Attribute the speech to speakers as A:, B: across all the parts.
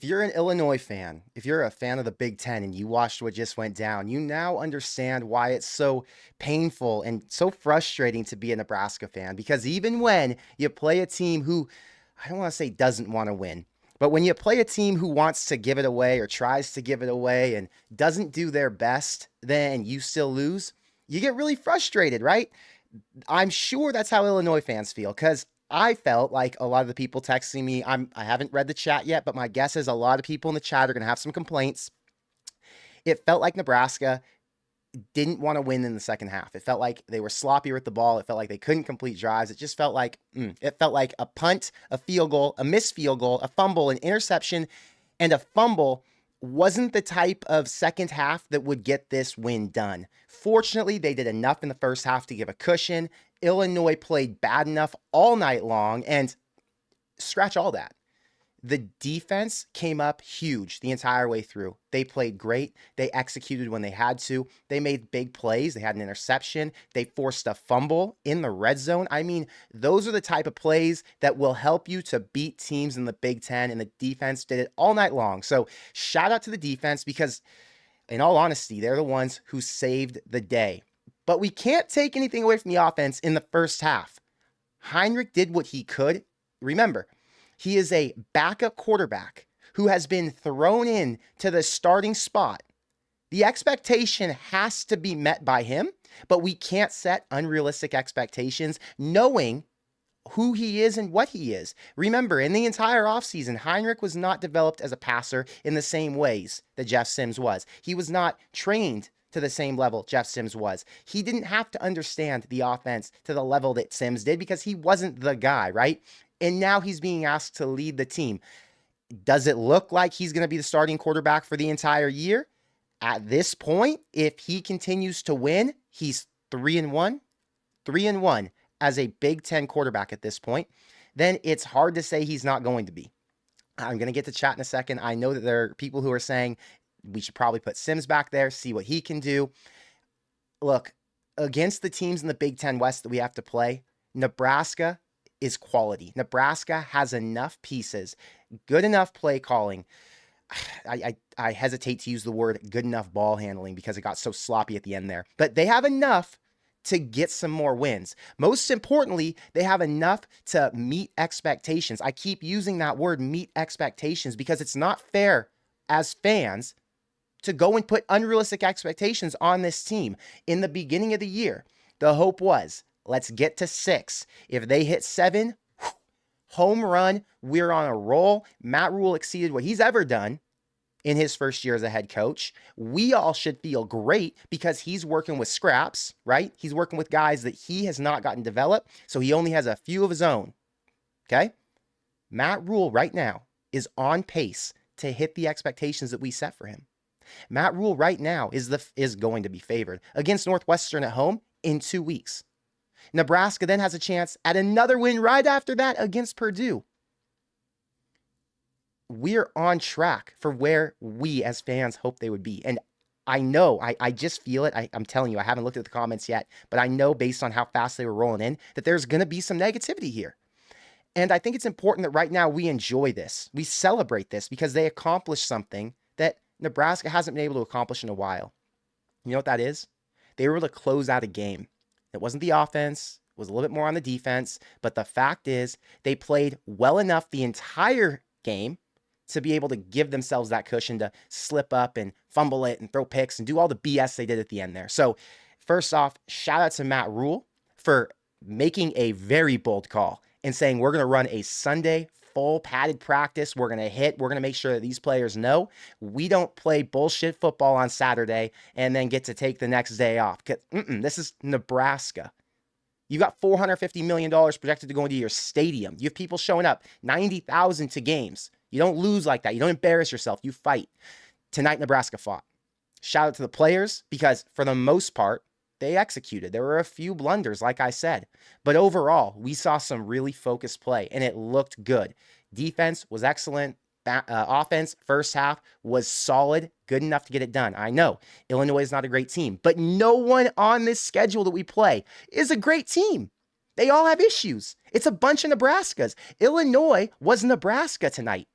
A: you're an Illinois fan, if you're a fan of the Big Ten and you watched what just went down, you now understand why it's so painful and so frustrating to be a Nebraska fan. Because even when you play a team who, I don't want to say doesn't want to win, but when you play a team who wants to give it away or tries to give it away and doesn't do their best, then you still lose, you get really frustrated, right? I'm sure that's how Illinois fans feel because I felt like a lot of the people texting me, I haven't read the chat yet, but my guess is a lot of people in the chat are going to have some complaints. It felt like Nebraska didn't want to win in the second half. It felt like they were sloppy with the ball. It felt like they couldn't complete drives. It just felt like a punt, a field goal, a missed field goal, a fumble, an interception, and a fumble wasn't the type of second half that would get this win done. Fortunately, they did enough in the first half to give a cushion. Illinois played bad enough all night long, and scratch all that. The defense came up huge the entire way through. They played great. They executed when they had to. They made big plays. They had an interception. They forced a fumble in the red zone. I mean, those are the type of plays that will help you to beat teams in the Big Ten, and the defense did it all night long. So shout out to the defense because, in all honesty, they're the ones who saved the day. But we can't take anything away from the offense in the first half. Heinrich did what he could. Remember, he is a backup quarterback who has been thrown in to the starting spot. The expectation has to be met by him, but we can't set unrealistic expectations knowing who he is and what he is. Remember, in the entire offseason, Heinrich was not developed as a passer in the same ways that Jeff Sims was. He was not trained to the same level Jeff Sims was. He didn't have to understand the offense to the level that Sims did because he wasn't the guy, right? And now he's being asked to lead the team. Does it look like he's going to be the starting quarterback for the entire year? At this point, if he continues to win, he's 3-1, 3-1 as a Big Ten quarterback at this point. Then it's hard to say he's not going to be. I'm going to get to chat in a second. I know that there are people who are saying we should probably put Sims back there, see what he can do. Look, against the teams in the Big Ten West that we have to play, Nebraska is quality. Nebraska has enough pieces, good enough play calling. I hesitate to use the word good enough ball handling because it got so sloppy at the end there. But they have enough to get some more wins. Most importantly, they have enough to meet expectations. I keep using that word, meet expectations, because it's not fair as fans to go and put unrealistic expectations on this team. In the beginning of the year, the hope was, let's get to 6. If they hit 7, home run, we're on a roll. Matt Rhule exceeded what he's ever done in his first year as a head coach. We all should feel great because he's working with scraps, right? He's working with guys that he has not gotten developed, so he only has a few of his own, okay? Matt Rhule right now is on pace to hit the expectations that we set for him. Matt Rhule right now is going to be favored against Northwestern at home in 2 weeks. Nebraska then has a chance at another win right after that against Purdue. We're on track for where we as fans hope they would be. And I know, I just feel it. I'm telling you, I haven't looked at the comments yet, but I know based on how fast they were rolling in that there's going to be some negativity here. And I think it's important that right now we enjoy this. We celebrate this because they accomplished something that Nebraska hasn't been able to accomplish in a while. You know what that is? They were able to close out a game. It wasn't the offense. It was a little bit more on the defense. But the fact is they played well enough the entire game to be able to give themselves that cushion to slip up and fumble it and throw picks and do all the BS they did at the end there. So first off, shout out to Matt Rhule for making a very bold call and saying we're going to run a Sunday full padded practice. We're going to make sure that these players know we don't play bullshit football on Saturday and then get to take the next day off. This is Nebraska. You got $450 million projected to go into your stadium. You have people showing up, 90,000 to games. You don't lose like that. You don't embarrass yourself. You fight. Tonight, Nebraska fought. Shout out to the players because for the most part, they executed. There were a few blunders, like I said. But overall, we saw some really focused play, and it looked good. Defense was excellent. Offense, first half, was solid, good enough to get it done. I know Illinois is not a great team, but no one on this schedule that we play is a great team. They all have issues. It's a bunch of Nebraskas. Illinois was Nebraska tonight.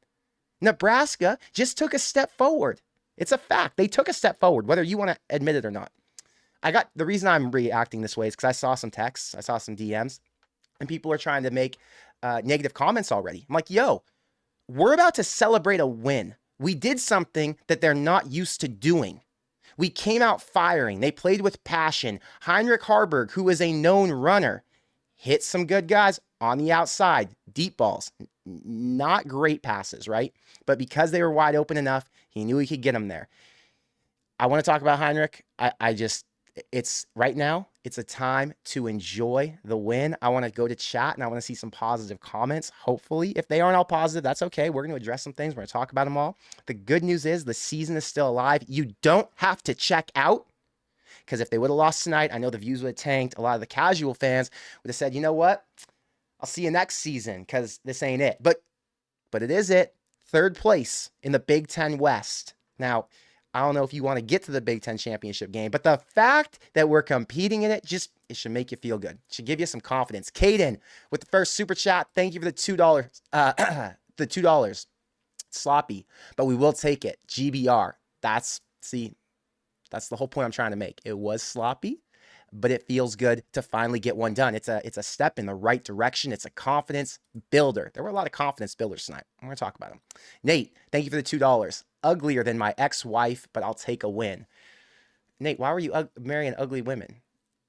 A: Nebraska just took a step forward. It's a fact. They took a step forward, whether you want to admit it or not. The reason I'm reacting this way is because I saw some texts, I saw some DMs, and people are trying to make negative comments already. I'm like, yo, we're about to celebrate a win. We did something that they're not used to doing. We came out firing. They played with passion. Heinrich Haarberg, who is a known runner, hit some good guys on the outside, deep balls, not great passes, right? But because they were wide open enough, he knew he could get them there. I want to talk about Heinrich. It's right now, it's a time to enjoy the win. I want to go to chat and I want to see some positive comments. Hopefully, if they aren't all positive, that's okay. We're going to address some things. We're going to talk about them all. The good news is the season is still alive. You don't have to check out, because if they would have lost tonight, I know the views would have tanked. A lot of the casual fans would have said, you know what? I'll see you next season because this ain't it. But it is it. Third place in the Big Ten West. Now, I don't know if you want to get to the Big Ten championship game, but the fact that we're competing in it, it should make you feel good. It should give you some confidence. Caden with the first super chat. Thank you for the $2. The $2. Sloppy, but we will take it. GBR. That's the whole point I'm trying to make. It was sloppy, but it feels good to finally get one done. It's a step in the right direction. It's a confidence builder. There were a lot of confidence builders tonight. I'm going to talk about them. Nate, thank you for the $2. Uglier than my ex-wife, but I'll take a win. Nate, why were you marrying ugly women?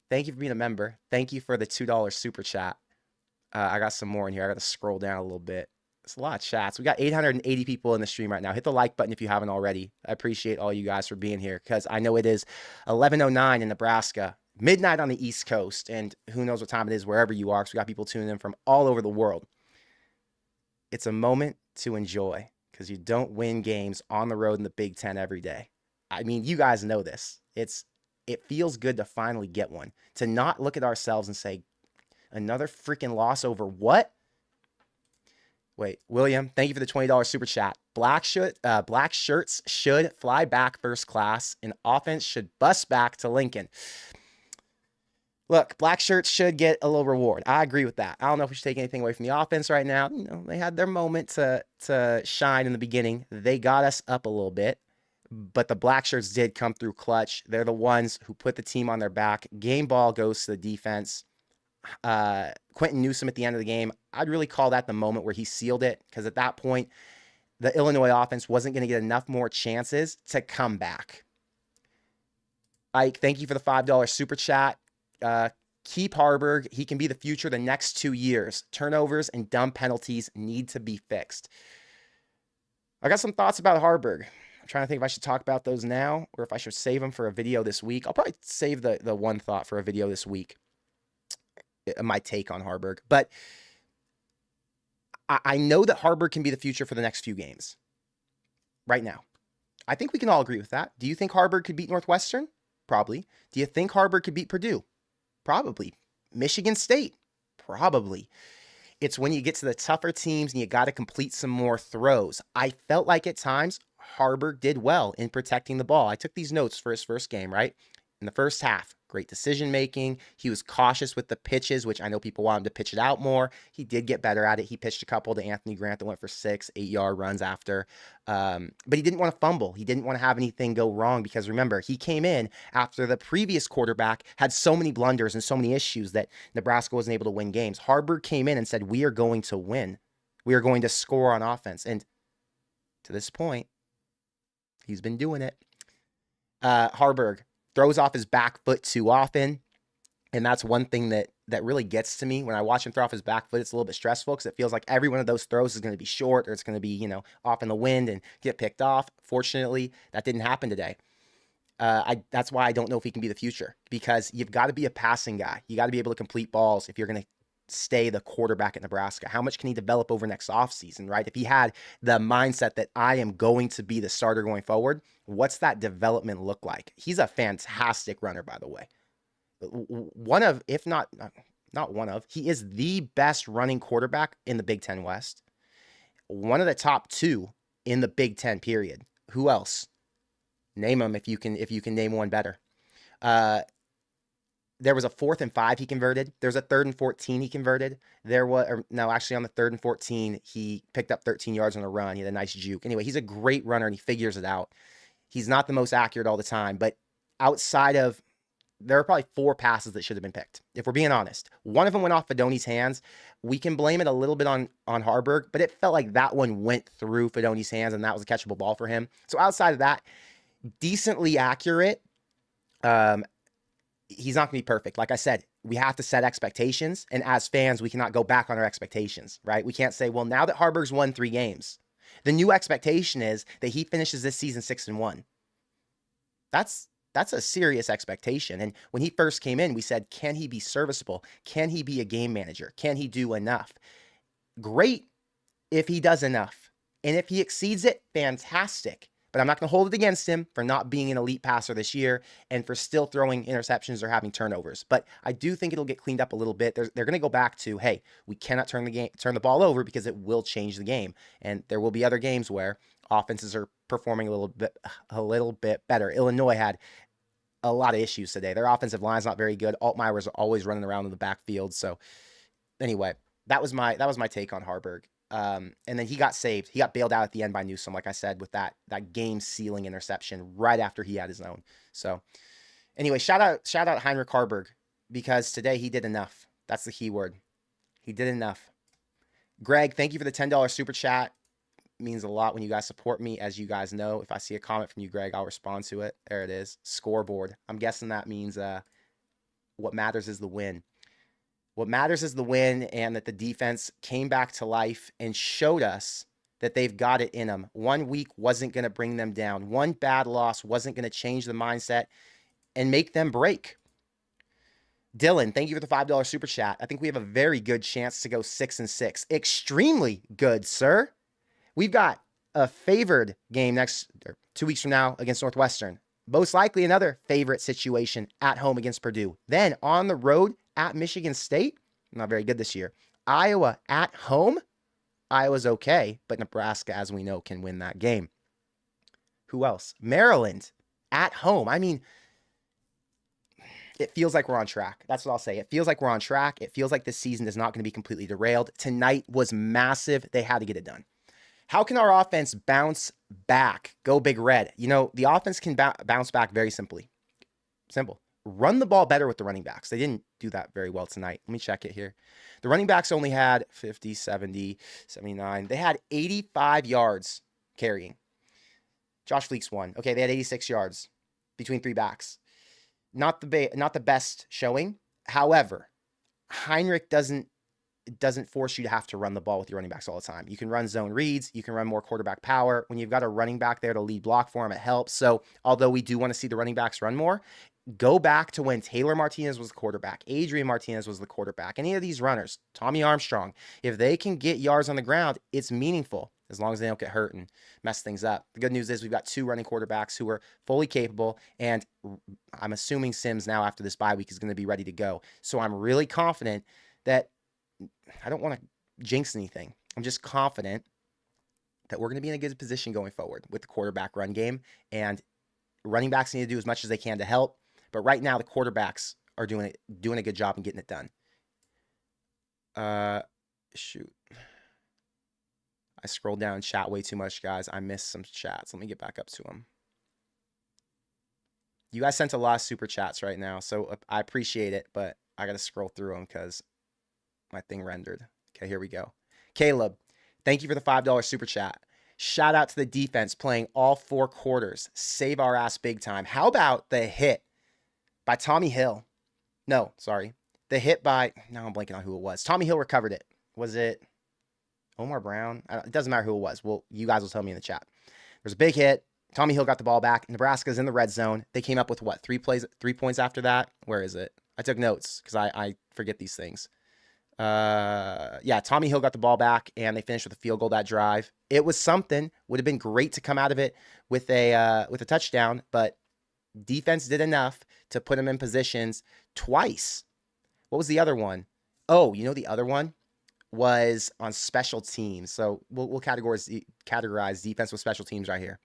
A: Thank you for being a member. Thank you for the $2 super chat. I got some more in here. I got to scroll down a little bit. It's a lot of chats. We got 880 people in the stream right now. Hit the like button if you haven't already. I appreciate all you guys for being here because I know it is 11:09 in Nebraska, midnight on the East Coast, and who knows what time it is wherever you are. So we got people tuning in from all over the world. It's a moment to enjoy because you don't win games on the road in the Big Ten every day. I mean, you guys know this. It feels good to finally get one, to not look at ourselves and say, another freaking loss over what? Wait, William, thank you for the $20 super chat. Black shirts should fly back first class, and offense should bus back to Lincoln. Look, black shirts should get a little reward. I agree with that. I don't know if we should take anything away from the offense right now. You know, they had their moment to shine in the beginning. They got us up a little bit, but the black shirts did come through clutch. They're the ones who put the team on their back. Game ball goes to the defense. Quentin Newsom at the end of the game, I'd really call that the moment where he sealed it, because at that point, the Illinois offense wasn't going to get enough more chances to come back. Ike, thank you for the $5 super chat. Keep Haarberg. He can be the future the next 2 years. Turnovers and dumb penalties need to be fixed. I got some thoughts about Haarberg. I'm trying to think if I should talk about those now or if I should save them for a video this week. I'll probably save the one thought for a video this week. My take on Haarberg. But I know that Haarberg can be the future for the next few games. Right now. I think we can all agree with that. Do you think Haarberg could beat Northwestern? Probably. Do you think Haarberg could beat Purdue? Probably. Michigan State? Probably. It's when you get to the tougher teams and you got to complete some more throws. I felt like at times Haarberg did well in protecting the ball. I took these notes for his first game, right? In the first half, great decision-making. He was cautious with the pitches, which I know people want him to pitch it out more. He did get better at it. He pitched a couple to Anthony Grant that went for 6, 8-yard runs after. But he didn't want to fumble. He didn't want to have anything go wrong because, remember, he came in after the previous quarterback had so many blunders and so many issues that Nebraska wasn't able to win games. Haarberg came in and said, we are going to win. We are going to score on offense. And to this point, he's been doing it. Haarberg throws off his back foot too often. And that's one thing that really gets to me. When I watch him throw off his back foot, it's a little bit stressful because it feels like every one of those throws is going to be short or it's going to be, off in the wind and get picked off. Fortunately, that didn't happen today. That's why I don't know if he can be the future, because you've got to be a passing guy. You got to be able to complete balls if you're going to stay the quarterback at Nebraska. How much can he develop over next offseason, right? If he had the mindset that I am going to be the starter going forward, what's that development look like? He's a fantastic runner, by the way. One of, if not one of, he is the best running quarterback in the Big Ten West. One of the top 2 in the Big Ten, period. Who else? Name them if you can name one better. There was a 4th and 5 he converted. There's a 3rd and 14 he converted. There was, or no, actually on the 3rd and 14, he picked up 13 yards on a run. He had a nice juke. Anyway, he's a great runner and he figures it out. He's not the most accurate all the time, but outside of, there are probably 4 passes that should have been picked, if we're being honest. One of them went off Fidoni's hands. We can blame it a little bit on Harburg, but it felt like that one went through Fidoni's hands and that was a catchable ball for him. So outside of that, decently accurate. He's not going to be perfect. Like I said, we have to set expectations. And as fans, we cannot go back on our expectations, right? We can't say, well, now that Harburg's won 3 games, the new expectation is that he finishes this season 6-1. That's a serious expectation. And when he first came in, we said, can he be serviceable? Can he be a game manager? Can he do enough? Great if he does enough. And if he exceeds it, fantastic. But I'm not going to hold it against him for not being an elite passer this year and for still throwing interceptions or having turnovers. But I do think it'll get cleaned up a little bit. They're going to go back to, hey, we cannot turn the ball over because it will change the game. And there will be other games where offenses are performing a little bit better. Illinois had a lot of issues today. Their offensive line's not very good. Altmaier was always running around in the backfield. So anyway, that was my take on Harburg. And then he got saved. He got bailed out at the end by Newsome, like I said, with that game-sealing interception right after he had his own. So anyway, shout out Heinrich Harburg, because today he did enough. That's the key word. He did enough. Greg, thank you for the $10 super chat. It means a lot when you guys support me. As you guys know, if I see a comment from you, Greg, I'll respond to it. There it is. Scoreboard. I'm guessing that means what matters is the win. What matters is the win, and that the defense came back to life and showed us that they've got it in them. 1 week wasn't going to bring them down. One bad loss wasn't going to change the mindset and make them break. Dylan, thank you for the $5 super chat. I think we have a very good chance to go 6-6. Extremely good, sir. We've got a favored game 2 weeks from now against Northwestern. Most likely another favorite situation at home against Purdue. Then on the road at Michigan State. Not very good this year. Iowa at home. Iowa's okay, but Nebraska, as we know, can win that game. Who else? Maryland at home. I mean, it feels like we're on track. That's what I'll say. It feels like we're on track. It feels like this season is not going to be completely derailed. Tonight was massive. They had to get it done. How can our offense bounce back? Go Big Red. You know, the offense can bounce back very simply. Simple. Run the ball better with the running backs. They didn't do that very well tonight. Let me check it here. The running backs only had 50, 70, 79. They had 85 yards carrying. Josh Fleeks won. Okay, they had 86 yards between 3 backs. Not the best showing. However, Heinrich doesn't force you to have to run the ball with your running backs all the time. You can run zone reads. You can run more quarterback power. When you've got a running back there to lead block for him, it helps. So although we do want to see the running backs run more, go back to when Taylor Martinez was the quarterback, Adrian Martinez was the quarterback, any of these runners, Tommy Armstrong, if they can get yards on the ground, it's meaningful as long as they don't get hurt and mess things up. The good news is we've got 2 running quarterbacks who are fully capable, and I'm assuming Sims now after this bye week is going to be ready to go. So I'm really confident that, I don't want to jinx anything. I'm just confident that we're going to be in a good position going forward with the quarterback run game, and running backs need to do as much as they can to help. But right now, the quarterbacks are doing a good job and getting it done. Shoot. I scrolled down chat way too much, guys. I missed some chats. Let me get back up to them. You guys sent a lot of super chats right now, so I appreciate it, but I got to scroll through them because my thing rendered. Okay, here we go. Caleb, thank you for the $5 super chat. Shout out to the defense playing all 4 quarters. Save our ass big time. How about the hit by Tommy Hill? No, sorry. The hit by, now I'm blanking on who it was. Tommy Hill recovered it. Was it Omar Brown? It doesn't matter who it was. Well, you guys will tell me in the chat. There's a big hit. Tommy Hill got the ball back. Nebraska's in the red zone. They came up with what? 3 points after that? Where is it? I took notes because I forget these things. Yeah, Tommy Hill got the ball back and they finished with a field goal that drive. It was something. Would have been great to come out of it with a touchdown, but defense did enough to put him in positions twice. What was the other one? Oh, you know, the other one was on special teams. So we'll categorize defense with special teams right here.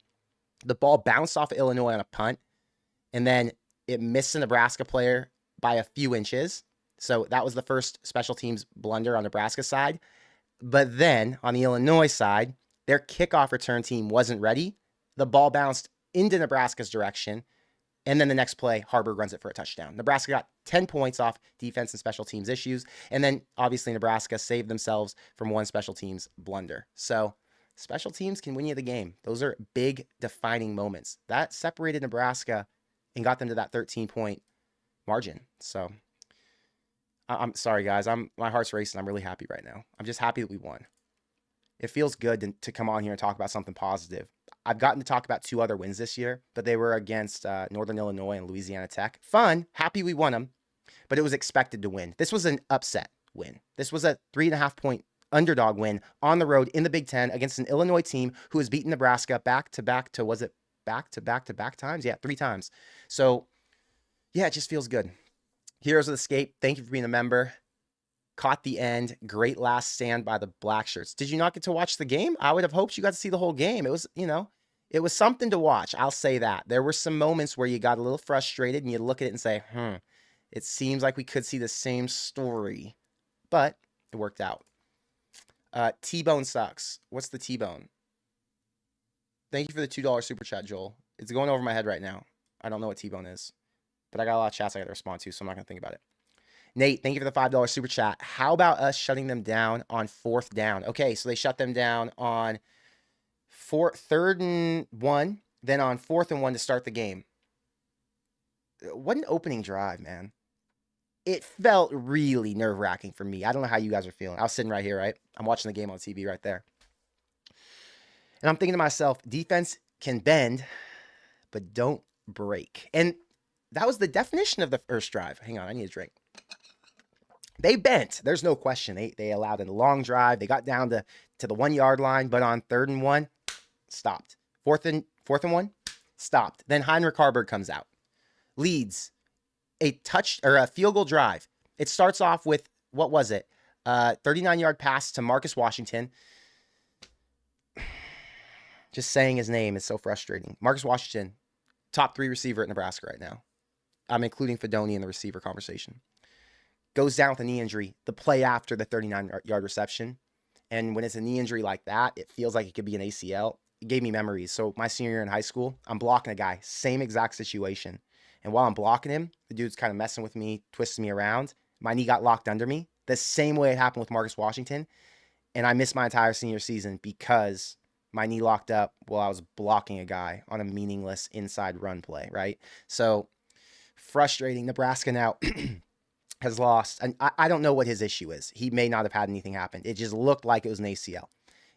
A: The ball bounced off of Illinois on a punt, and then it missed a Nebraska player by a few inches. So that was the first special teams blunder on Nebraska's side. But then on the Illinois side, their kickoff return team wasn't ready. The ball bounced into Nebraska's direction. And then the next play, Harburg runs it for a touchdown. Nebraska got 10 points off defense and special teams issues. And then obviously Nebraska saved themselves from one special teams blunder. So special teams can win you the game. Those are big defining moments. That separated Nebraska and got them to that 13-point margin. So I'm sorry, guys. My heart's racing. I'm really happy right now. I'm just happy that we won. It feels good to come on here and talk about something positive. I've gotten to talk about 2 other wins this year, but they were against Northern Illinois and Louisiana Tech. Fun. Happy we won them, but it was expected to win. This was an upset win. This was a 3.5-point underdog win on the road in the Big Ten against an Illinois team who has beaten Nebraska back-to-back times? Yeah, 3 times. So, yeah, it just feels good. Heroes of the Escape, thank you for being a member. Caught the end. Great last stand by the Black Shirts. Did you not get to watch the game? I would have hoped you got to see the whole game. It was, it was something to watch. I'll say that. There were some moments where you got a little frustrated and you look at it and say, it seems like we could see the same story, but it worked out. T-Bone sucks. What's the T-Bone? Thank you for the $2 super chat, Joel. It's going over my head right now. I don't know what T-Bone is, but I got a lot of chats I got to respond to, so I'm not going to think about it. Nate, thank you for the $5 super chat. How about us shutting them down on 4th down? Okay, so they shut them down on 3rd and 1, then on 4th and 1 to start the game. What an opening drive, man. It felt really nerve-wracking for me. I don't know how you guys are feeling. I was sitting right here, right? I'm watching the game on TV right there. And I'm thinking to myself, defense can bend, but don't break. And that was the definition of the first drive. Hang on, I need a drink. They bent. There's no question. They allowed a long drive. They got down to the 1-yard line, but on 3rd and 1, stopped. 4th and 1, stopped. Then Heinrich Harburg comes out, leads a field goal drive. It starts off with, what was it? 39-yard pass to Marcus Washington. Just saying his name is so frustrating. Marcus Washington, top 3 receiver at Nebraska right now. I'm including Fedoni in the receiver conversation. Goes down with a knee injury the play after the 39-yard reception. And when it's a knee injury like that, it feels like it could be an ACL. It gave me memories. So my senior year in high school, I'm blocking a guy, same exact situation. And while I'm blocking him, the dude's kind of messing with me, twisting me around. My knee got locked under me. The same way it happened with Marcus Washington. And I missed my entire senior season because my knee locked up while I was blocking a guy on a meaningless inside run play, right? So frustrating. Nebraska now has lost. And I don't know what his issue is. He may not have had anything happen. It just looked like it was an ACL.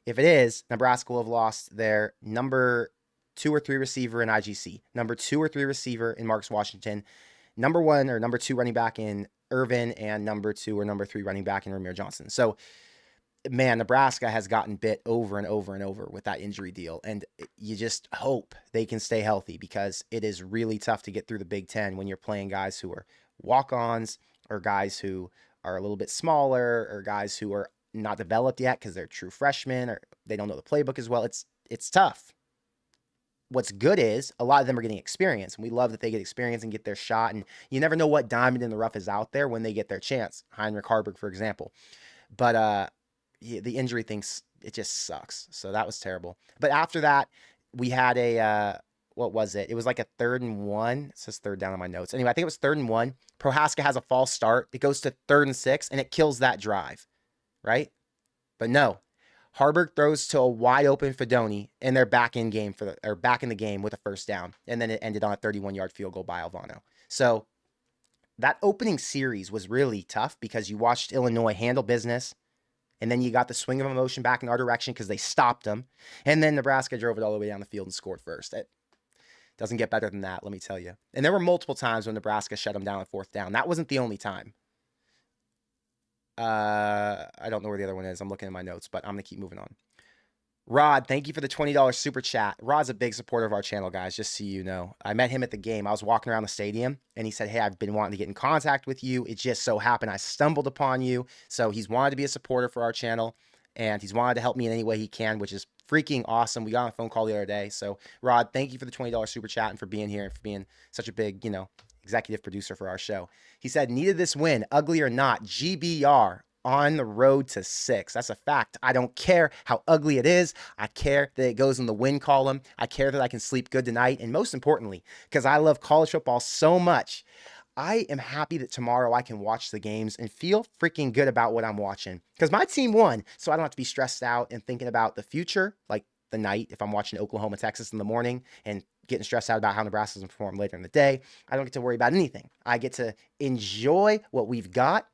A: If it is, Nebraska will have lost their number 2 or 3 receiver in IGC, number 2 or 3 receiver in Marcus Washington, number 1 or number 2 running back in Irvin, and number 2 or number 3 running back in Ramir Johnson. So, man, Nebraska has gotten bit over and over and over with that injury deal. And you just hope they can stay healthy because it is really tough to get through the Big Ten when you're playing guys who are walk-ons or guys who are a little bit smaller or guys who are not developed yet because they're true freshmen or they don't know the playbook as well. It's tough. What's good is a lot of them are getting experience, and we love that they get experience and get their shot. And you never know what diamond in the rough is out there when they get their chance. Heinrich Harburg, for example. But the injury things, it just sucks. So that was terrible. But after that, we had what was it? It was like a 3rd and 1. It says 3rd down on my notes. Anyway, I think it was 3rd and 1. Prohaska has a false start. It goes to 3rd and 6, and it kills that drive, right? But no. Harburg throws to a wide open Fedoni, and they're back in the game with a first down. And then it ended on a 31-yard field goal by Alvano. So that opening series was really tough because you watched Illinois handle business, and then you got the swing of emotion back in our direction because they stopped them. And then Nebraska drove it all the way down the field and scored first. It doesn't get better than that, let me tell you. And there were multiple times when Nebraska shut them down on 4th down. That wasn't the only time. I don't know where the other one is. I'm looking at my notes, but I'm going to keep moving on. Rod, thank you for the $20 super chat. Rod's a big supporter of our channel, guys, just so you know. I met him at the game. I was walking around the stadium, and he said, hey, I've been wanting to get in contact with you. It just so happened I stumbled upon you. So he's wanted to be a supporter for our channel, and he's wanted to help me in any way he can, which is freaking awesome. We got on a phone call the other day. So, Rod, thank you for the $20 super chat and for being here and for being such a big, executive producer for our show. He said, needed this win, ugly or not, GBR on the road to 6. That's a fact. I don't care how ugly it is. I care that it goes in the win column. I care that I can sleep good tonight. And most importantly, because I love college football so much, I am happy that tomorrow I can watch the games and feel freaking good about what I'm watching. Because my team won, so I don't have to be stressed out and thinking about the future, like the night if I'm watching Oklahoma, Texas in the morning and getting stressed out about how Nebraska's going to perform later in the day. I don't get to worry about anything. I get to enjoy what we've got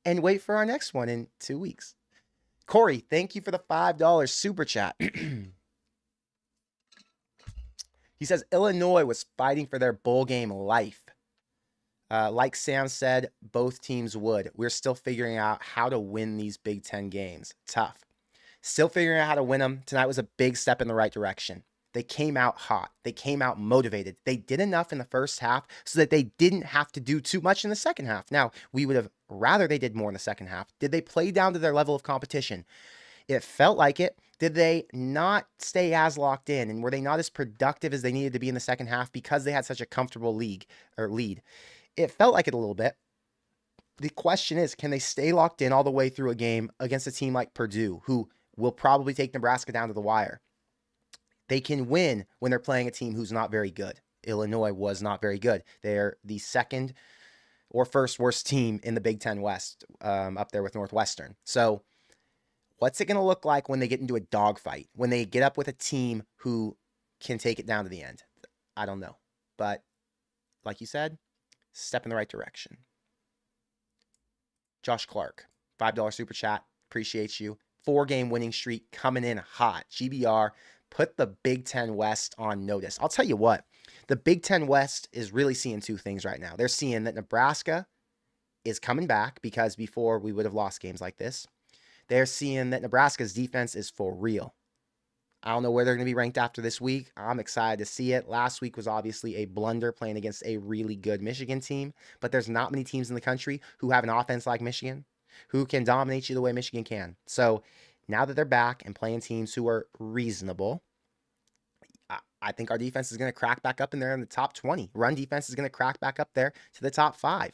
A: and wait for our next one in 2 weeks. Corey, thank you for the $5 super chat. He says, Illinois was fighting for their bowl game life. Like Sam said, both teams would. We're still figuring out how to win these Big Ten games. Tough. Still figuring out how to win them. Tonight was a big step in the right direction. They came out hot. They came out motivated. They did enough in the first half so that they didn't have to do too much in the second half. Now, we would have rather they did more in the second half. Did they play down to their level of competition? It felt like it. Did they not stay as locked in? And were they not as productive as they needed to be in the second half because they had such a comfortable lead? It felt like it a little bit. The question is, can they stay locked in all the way through a game against a team like Purdue, who will probably take Nebraska down to the wire? They can win when they're playing a team who's not very good. Illinois was not very good. They're the second or first worst team in the Big Ten West, up there with Northwestern. So what's it going to look like when they get into a dogfight, when they get up with a team who can take it down to the end? I don't know. But like you said, step in the right direction. Josh Clark, $5 super chat. Appreciate you. 4-game winning streak coming in hot. GBR, put the Big Ten West on notice. I'll tell you what, the Big Ten West is really seeing two things right now. They're seeing that Nebraska is coming back because before we would have lost games like this. They're seeing that Nebraska's defense is for real. I don't know where they're going to be ranked after this week. I'm excited to see it. Last week was obviously a blunder playing against a really good Michigan team, but there's not many teams in the country who have an offense like Michigan, who can dominate you the way Michigan can. So now that they're back and playing teams who are reasonable, I think our defense is going to crack back up in there in the top 20. Run defense is going to crack back up there to the top 5.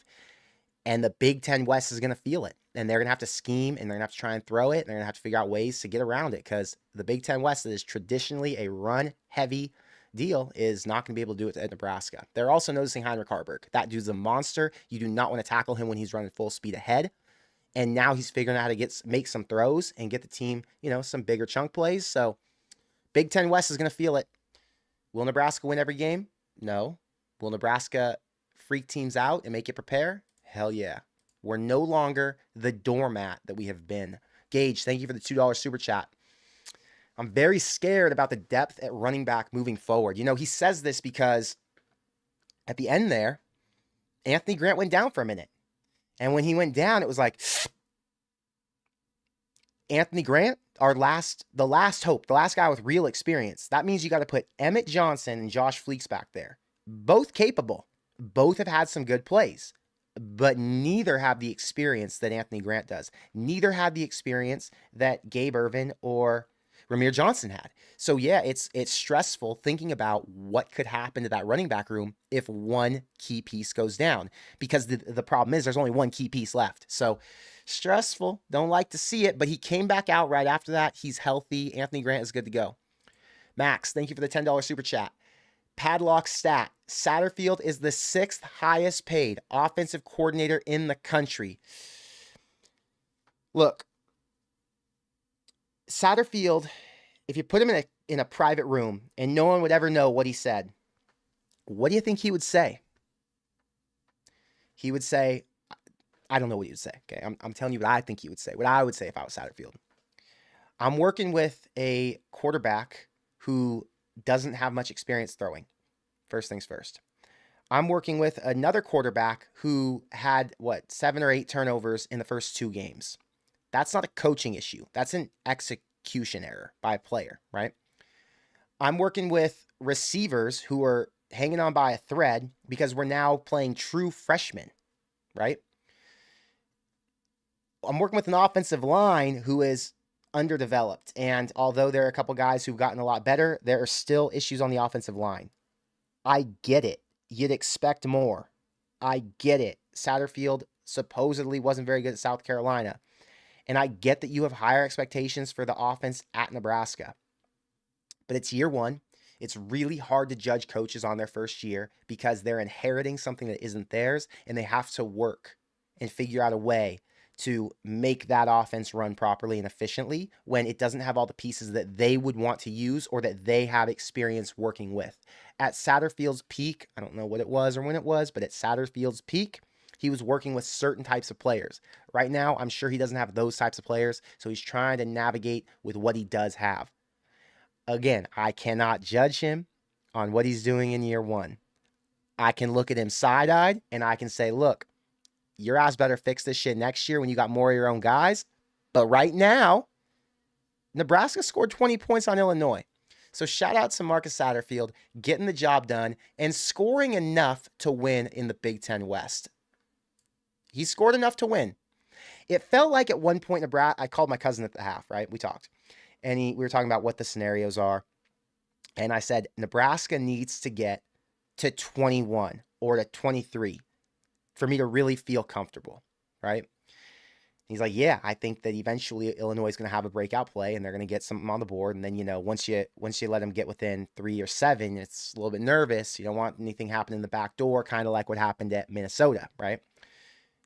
A: And the Big Ten West is going to feel it. And they're going to have to scheme, and they're going to have to try and throw it, and they're going to have to figure out ways to get around it, because the Big Ten West, that is traditionally a run-heavy deal, is not going to be able to do it at Nebraska. They're also noticing Heinrich Haarberg. That dude's a monster. You do not want to tackle him when he's running full speed ahead. And now he's figuring out how to make some throws and get the team, some bigger chunk plays. So Big Ten West is going to feel it. Will Nebraska win every game? No. Will Nebraska freak teams out and make it prepare? Hell yeah. We're no longer the doormat that we have been. Gage, thank you for the $2 super chat. I'm very scared about the depth at running back moving forward. He says this because at the end there, Anthony Grant went down for a minute. And when he went down, it was like, Anthony Grant, the last hope, the last guy with real experience. That means you got to put Emmett Johnson and Josh Fleeks back there. Both capable. Both have had some good plays. But neither have the experience that Anthony Grant does. Neither had the experience that Gabe Ervin or Ramir Johnson had. So yeah, it's stressful thinking about what could happen to that running back room if one key piece goes down. Because the problem is there's only one key piece left. So stressful. Don't like to see it. But he came back out right after that. He's healthy. Anthony Grant is good to go. Max, thank you for the $10 super chat. Padlock stat. Satterfield is the 6th highest paid offensive coordinator in the country. Look, Satterfield, if you put him in a private room and no one would ever know what he said, what do you think he would say? He would say, I don't know what he would say. Okay, I'm telling you what I think he would say. What I would say if I was Satterfield. I'm working with a quarterback who doesn't have much experience throwing. First things first. I'm working with another quarterback who had, 7 or 8 turnovers in the first 2 games. That's not a coaching issue. That's an execution error by a player, right? I'm working with receivers who are hanging on by a thread because we're now playing true freshmen, right? I'm working with an offensive line who is underdeveloped. And although there are a couple guys who've gotten a lot better, there are still issues on the offensive line. I get it. you'd expect more. I get it. Satterfield supposedly wasn't very good at South Carolina. And I get that you have higher expectations for the offense at Nebraska. But it's year one. It's really hard to judge coaches on their first year because they're inheriting something that isn't theirs, and they have to work and figure out a way to make that offense run properly and efficiently when it doesn't have all the pieces that they would want to use or that they have experience working with. At Satterfield's peak, I don't know what it was or when it was, but at Satterfield's peak, he was working with certain types of players. Right now, I'm sure he doesn't have those types of players, so he's trying to navigate with what he does have. Again, I cannot judge him on what he's doing in year one. I can look at him side-eyed and I can say, look, your ass better fix this shit next year when you got more of your own guys. But right now, Nebraska scored 20 points on Illinois. So shout out to Marcus Satterfield getting the job done and scoring enough to win in the Big Ten West. He scored enough to win. It felt like at one point, Nebraska, I called my cousin at the half, right? We talked. And we were talking about what the scenarios are. And I said, Nebraska needs to get to 21 or to 23 for me to really feel comfortable, right? He's like, yeah, I think that eventually Illinois is going to have a breakout play and they're going to get something on the board. And then, once you let them get within 3 or 7, it's a little bit nervous. You don't want anything happening in the back door, kind of like what happened at Minnesota, right?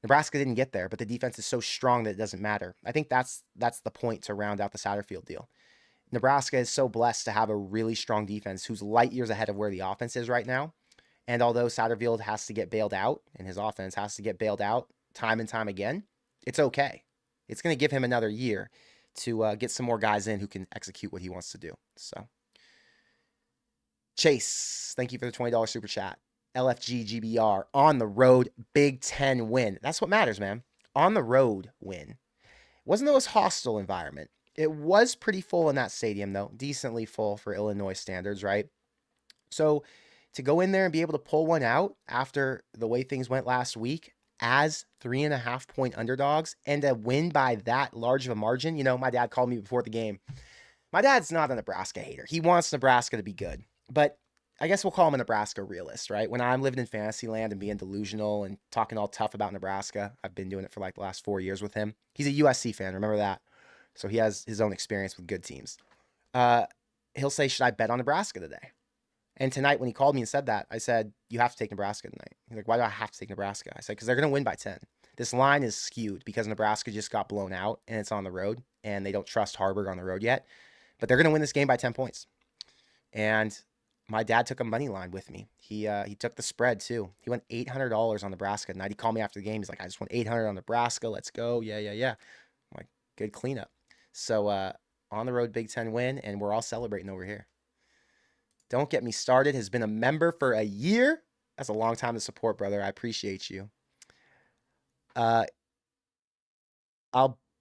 A: Nebraska didn't get there, but the defense is so strong that it doesn't matter. I think that's the point to round out the Satterfield deal. Nebraska is so blessed to have a really strong defense who's light years ahead of where the offense is right now. And although Satterfield has to get bailed out and his offense has to get bailed out time and time again, it's okay. It's going to give him another year to get some more guys in who can execute what he wants to do. So, Chase, thank you for the $20 super chat. LFG GBR, on the road, Big Ten win. That's what matters, man. On the road win. Wasn't the most hostile environment. It was pretty full in that stadium, though. Decently full for Illinois standards, right? So to go in there and be able to pull one out after the way things went last week as 3.5-point underdogs and a win by that large of a margin. My dad called me before the game. My dad's not a Nebraska hater. He wants Nebraska to be good. But I guess we'll call him a Nebraska realist, right? When I'm living in fantasy land and being delusional and talking all tough about Nebraska, I've been doing it for like the last 4 years with him. He's a USC fan, remember that? So he has his own experience with good teams. He'll say, should I bet on Nebraska today? And tonight when he called me and said that, I said, you have to take Nebraska tonight. He's like, why do I have to take Nebraska? I said, because they're going to win by 10. This line is skewed because Nebraska just got blown out and it's on the road and they don't trust Harburg on the road yet. But they're going to win this game by 10 points. And my dad took a money line with me. He took the spread too. He went $800 on Nebraska tonight. He called me after the game. He's like, I just won $800 on Nebraska. Let's go. Yeah. I'm like, good cleanup. So on the road Big Ten win, and we're all celebrating over here. Don't get me started. Has been a member for a year. That's a long time to support, brother. I appreciate you. I'll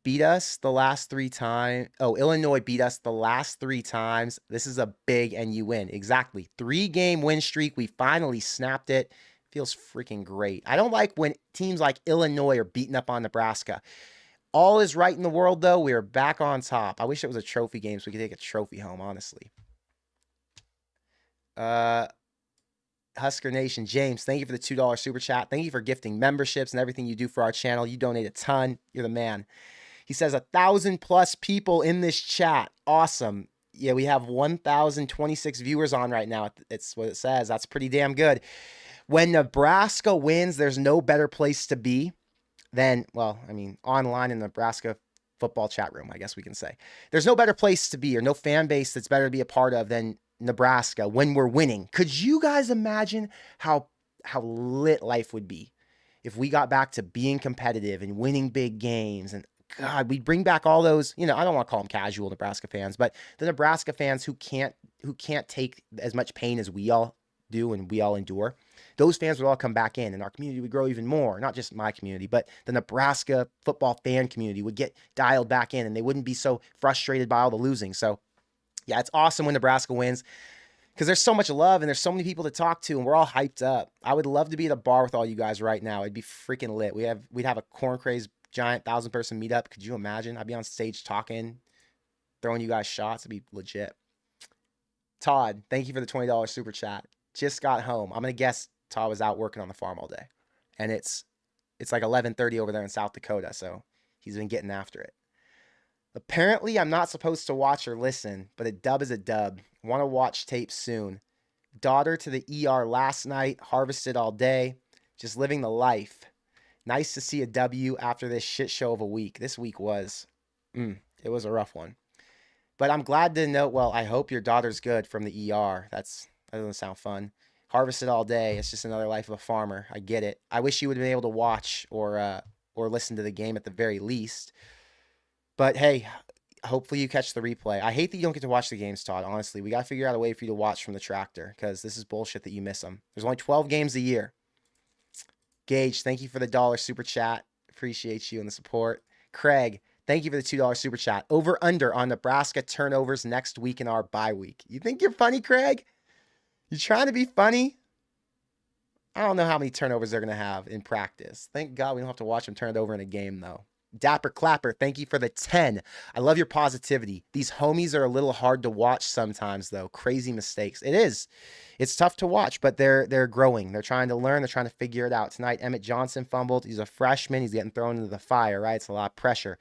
A: beat us the last 3 times. Oh, Illinois beat us the last 3 times. This is a big NU win. Exactly. 3-game win streak. We finally snapped it. Feels freaking great. I don't like when teams like Illinois are beating up on Nebraska. All is right in the world, though. We are back on top. I wish it was a trophy game so we could take a trophy home, honestly. Husker Nation, James, thank you for the $2 super chat. Thank you for gifting memberships and everything you do for our channel. You donate a ton. You're the man. He says 1,000+ people in this chat. Awesome. Yeah, we have 1,026 viewers on right now. It's what it says. That's pretty damn good. When Nebraska wins, there's no better place to be than, well, I mean, online in the Nebraska football chat room, I guess we can say. There's no better place to be or no fan base that's better to be a part of than Nebraska when we're winning. Could you guys imagine how lit life would be if we got back to being competitive and winning big games? And God, we'd bring back all those, I don't want to call them casual Nebraska fans, but the Nebraska fans who can't take as much pain as we all do and we all endure. Those fans would all come back in and our community would grow even more. Not just my community, but the Nebraska football fan community would get dialed back in and they wouldn't be so frustrated by all the losing. So yeah, it's awesome when Nebraska wins because there's so much love and there's so many people to talk to and we're all hyped up. I would love to be at a bar with all you guys right now. It'd be freaking lit. We'd have a corn craze giant 1,000-person meetup. Could you imagine? I'd be on stage talking, throwing you guys shots. It'd be legit. Todd, thank you for the $20 super chat. Just got home. I'm going to guess Todd was out working on the farm all day. And it's like 11:30 over there in South Dakota, so he's been getting after it. Apparently, I'm not supposed to watch or listen, but a dub is a dub. Want to watch tape soon. Daughter to the ER last night, harvested all day, just living the life. Nice to see a W after this shit show of a week. This week was, it was a rough one. But I'm glad to know, well, I hope your daughter's good from the ER. That doesn't sound fun. Harvested all day. It's just another life of a farmer. I get it. I wish you would have been able to watch or listen to the game at the very least. But hey, hopefully you catch the replay. I hate that you don't get to watch the games, Todd. Honestly, we got to figure out a way for you to watch from the tractor because this is bullshit that you miss them. There's only 12 games a year. Gage, thank you for the $1 super chat. Appreciate you and the support. Craig, thank you for the $2 super chat. Over under on Nebraska turnovers next week in our bye week. You think you're funny, Craig? You trying to be funny? I don't know how many turnovers they're going to have in practice. Thank God we don't have to watch them turn it over in a game, though. Dapper Clapper, thank you for the 10. I love your positivity. These homies are a little hard to watch sometimes, though. Crazy mistakes. It is. It's tough to watch, but they're growing. They're trying to learn. They're trying to figure it out. Tonight, Emmett Johnson fumbled. He's a freshman. He's getting thrown into the fire, right? It's a lot of pressure.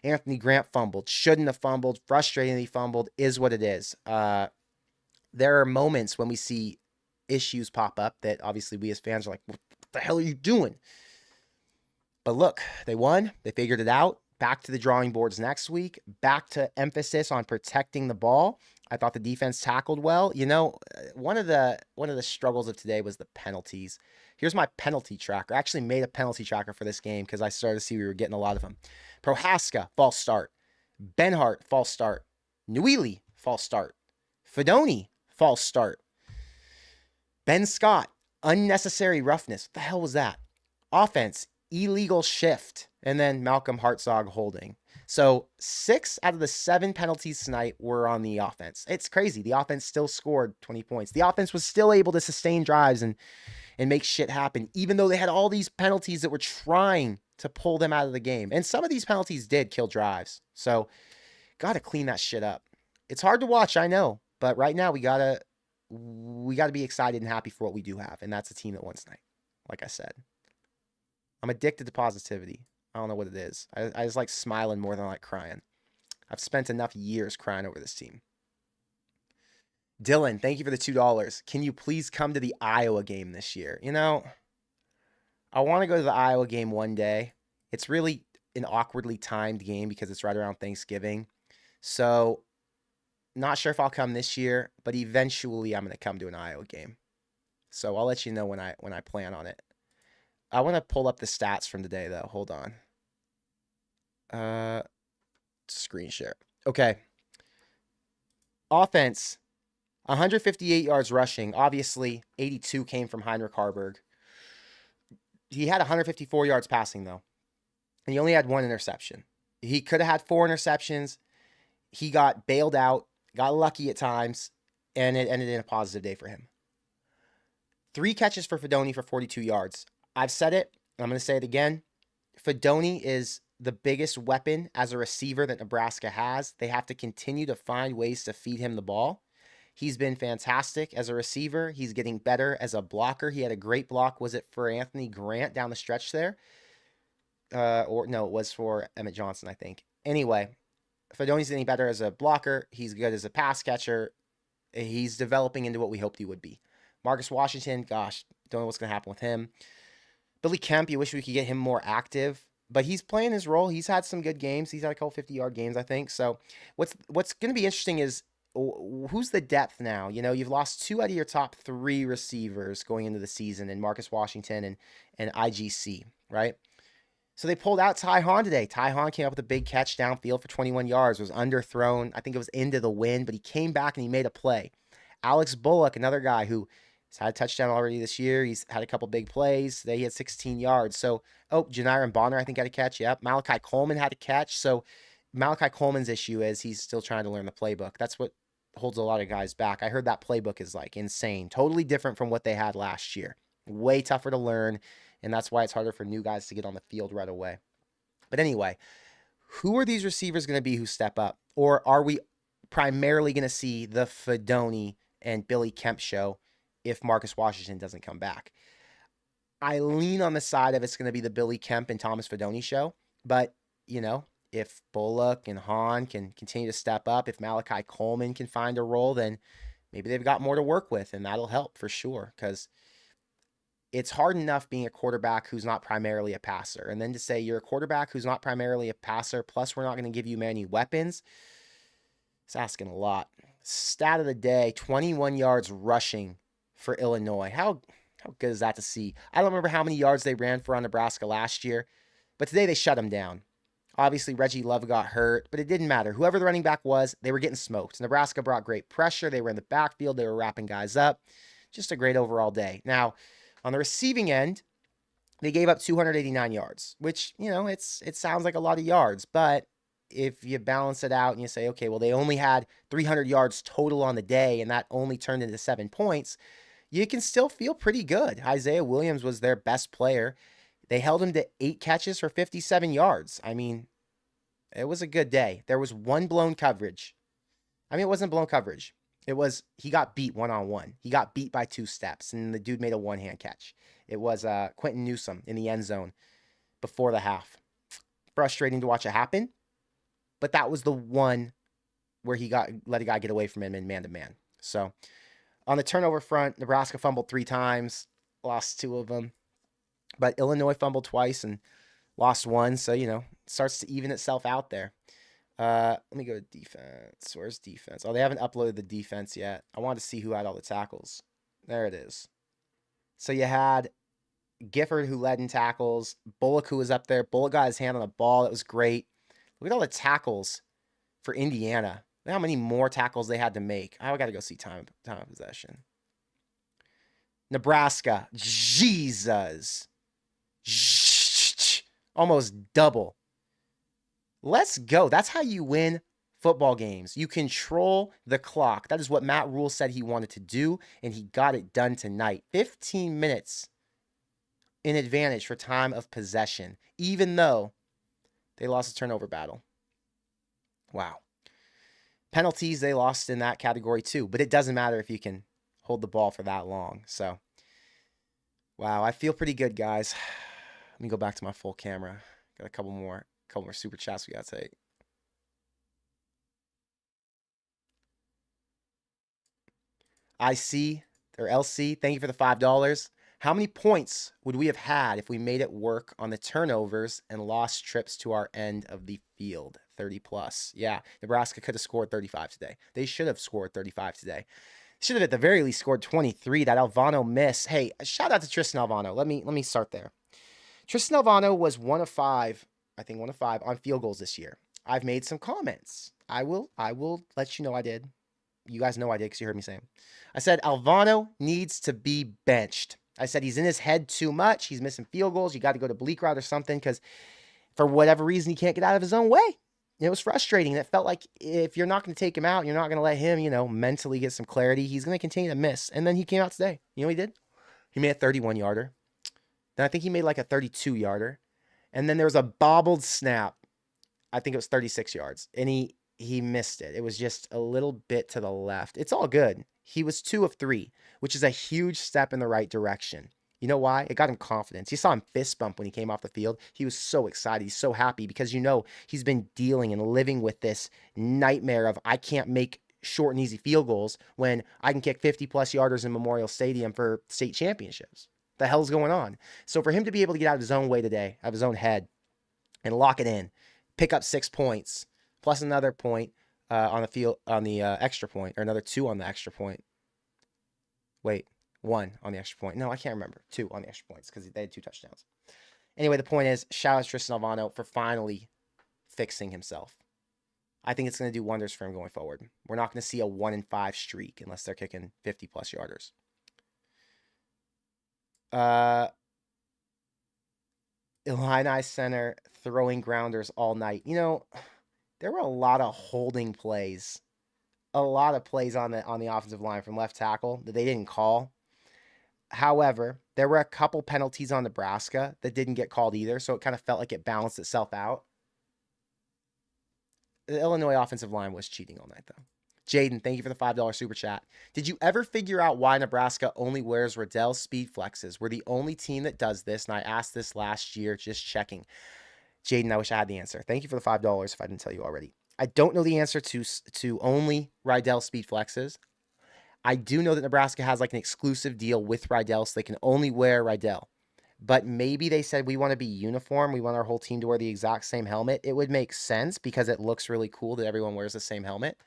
A: Anthony Grant fumbled. Shouldn't have fumbled. Frustrating that he fumbled is what it is. There are moments when we see issues pop up that obviously we as fans are like, what the hell are you doing? But look, they won. They figured it out. Back to the drawing boards next week. Back to emphasis on protecting the ball. I thought the defense tackled well. You know, one of the struggles of today was the penalties. Here's my penalty tracker. I actually made a penalty tracker for this game because I started to see we were getting a lot of them. Prohaska, false start. Benhart, false start. Newely, false start. Fedoni, false start. Ben Scott, unnecessary roughness. What the hell was that? Offense, illegal shift. And then Malcolm Hartzog holding. So 6 out of the 7 penalties tonight were on the offense. It's crazy. The offense still scored 20 points. The offense was still able to sustain drives and make shit happen, even though they had all these penalties that were trying to pull them out of the game. And some of these penalties did kill drives. So got to clean that shit up. It's hard to watch, I know. But right now we got to be excited and happy for what we do have. And that's a team that won tonight, like I said. I'm addicted to positivity. I don't know what it is. I just like smiling more than I like crying. I've spent enough years crying over this team. Dylan, thank you for the $2. Can you please come to the Iowa game this year? You know, I want to go to the Iowa game one day. It's really an awkwardly timed game because it's right around Thanksgiving. So, not sure if I'll come this year, but eventually I'm going to come to an Iowa game. So, I'll let you know when I plan on it. I want to pull up the stats from today, though. Hold on. Screen share. Okay. Offense, 158 yards rushing. Obviously, 82 came from Heinrich Harburg. He had 154 yards passing, though. And he only had 1 interception. He could have had 4 interceptions. He got bailed out, got lucky at times, and it ended in a positive day for him. 3 catches for Fedoni for 42 yards. I've said it. I'm going to say it again. Fedoni is the biggest weapon as a receiver that Nebraska has. They have to continue to find ways to feed him the ball. He's been fantastic as a receiver. He's getting better as a blocker. He had a great block. Was it for Anthony Grant down the stretch there? Or no, it was for Emmett Johnson, I think. Anyway, Fedoni's getting better as a blocker. He's good as a pass catcher. He's developing into what we hoped he would be. Marcus Washington, gosh, don't know what's going to happen with him. Billy Kemp, you wish we could get him more active, but he's playing his role. He's had some good games. He's had a couple 50-yard games, I think. So what's going to be interesting is who's the depth now? You know, you've lost 2 out of your top 3 receivers going into the season in Marcus Washington and IGC, right? So they pulled out Ty Hahn today. Ty Hahn came up with a big catch downfield for 21 yards, was underthrown. I think it was into the wind, but he came back and he made a play. Alex Bullock, another guy who has had a touchdown already this year. He's had a couple big plays. They had 16 yards. So, Janiron Bonner, I think, had a catch. Yep. Malachi Coleman had a catch. So, Malachi Coleman's issue is he's still trying to learn the playbook. That's what holds a lot of guys back. I heard that playbook is like insane. Totally different from what they had last year. Way tougher to learn. And that's why it's harder for new guys to get on the field right away. But anyway, who are these receivers going to be who step up? Or are we primarily going to see the Fedoni and Billy Kemp show if Marcus Washington doesn't come back. I lean on the side of it's going to be the Billy Kemp and Thomas Fidone show. But, if Bullock and Hahn can continue to step up, if Malachi Coleman can find a role, then maybe they've got more to work with, and that'll help for sure. Because it's hard enough being a quarterback who's not primarily a passer. And then to say you're a quarterback who's not primarily a passer, plus we're not going to give you many weapons, it's asking a lot. Stat of the day, 21 yards rushing for Illinois. How good is that to see? I don't remember how many yards they ran for on Nebraska last year, but today they shut them down. Obviously, Reggie Love got hurt, but it didn't matter. Whoever the running back was, they were getting smoked. Nebraska brought great pressure. They were in the backfield. They were wrapping guys up. Just a great overall day. Now, on the receiving end, they gave up 289 yards, which, it sounds like a lot of yards, but if you balance it out and you say, okay, well, they only had 300 yards total on the day, and that only turned into 7 points, you can still feel pretty good. Isaiah Williams was their best player. They held him to 8 catches for 57 yards. I mean, it was a good day. There was one blown coverage. I mean, it wasn't blown coverage. It was, he got beat one-on-one. He got beat by 2 steps, and the dude made a one-hand catch. It was Quentin Newsome in the end zone before the half. Frustrating to watch it happen, but that was the one where he let a guy get away from him in man-to-man. So, on the turnover front, Nebraska fumbled 3 times, lost 2 of them. But Illinois fumbled twice and lost 1, so, it starts to even itself out there. Let me go to defense. Where's defense? Oh, they haven't uploaded the defense yet. I wanted to see who had all the tackles. There it is. So you had Gifford, who led in tackles. Bullock, who was up there. Bullock got his hand on the ball. That was great. Look at all the tackles for Indiana. Look how many more tackles they had to make. I got to go see time of possession. Nebraska. Jesus. Almost double. Let's go. That's how you win football games. You control the clock. That is what Matt Rhule said he wanted to do, and he got it done tonight. 15 minutes in advantage for time of possession, even though they lost a turnover battle. Wow. Penalties, they lost in that category too, but it doesn't matter if you can hold the ball for that long. So, wow, I feel pretty good, guys. Let me go back to my full camera. Got a couple more super chats we got to take. LC, thank you for the $5. How many points would we have had if we made it work on the turnovers and lost trips to our end of the field? 30 plus. Yeah, Nebraska could have scored 35 today. They should have scored 35 today. Should have at the very least scored 23. That Alvano miss. Hey, shout out to Tristan Alvano. Let me start there. Tristan Alvano was 1 of 5, I think 1 of 5 on field goals this year. I've made some comments. I will let you know I did. You guys know I did because you heard me say them. I said Alvano needs to be benched. I said he's in his head too much. He's missing field goals. You got to go to bleak route or something because for whatever reason he can't get out of his own way. It was frustrating. It felt like if you're not going to take him out, you're not going to let him, mentally get some clarity, he's going to continue to miss. And then he came out today. You know what he did? He made a 31-yarder. Then I think he made like a 32-yarder. And then there was a bobbled snap. I think it was 36 yards. And he missed it. It was just a little bit to the left. It's all good. He was 2 of 3, which is a huge step in the right direction. You know why? It got him confidence. You saw him fist bump when he came off the field. He was so excited. He's so happy because, he's been dealing and living with this nightmare of I can't make short and easy field goals when I can kick 50-plus yarders in Memorial Stadium for state championships. The hell's going on? So for him to be able to get out of his own way today, out of his own head, and lock it in, pick up 6 points, plus another point on the field on the extra point, or another 2 on the extra point. Wait, 1 on the extra point. No, I can't remember. 2 on the extra points because they had 2 touchdowns. Anyway, the point is, shout out to Tristan Alvano for finally fixing himself. I think it's going to do wonders for him going forward. We're not going to see a 1-5 streak unless they're kicking 50-plus yarders. Illini Center throwing grounders all night. There were a lot of holding plays. A lot of plays on the offensive line from left tackle that they didn't call. However, there were a couple penalties on Nebraska that didn't get called either, so it kind of felt like it balanced itself out. The Illinois offensive line was cheating all night, though. Jaden, thank you for the $5 super chat. Did you ever figure out why Nebraska only wears Rhule speed flexes? We're the only team that does this, and I asked this last year, just checking. Jaden, I wish I had the answer. Thank you for the $5 if I didn't tell you already. I don't know the answer to only Rhule speed flexes. I do know that Nebraska has like an exclusive deal with Rhule, so they can only wear Rhule. But maybe they said we want to be uniform. We want our whole team to wear the exact same helmet. It would make sense because it looks really cool that everyone wears the same helmet.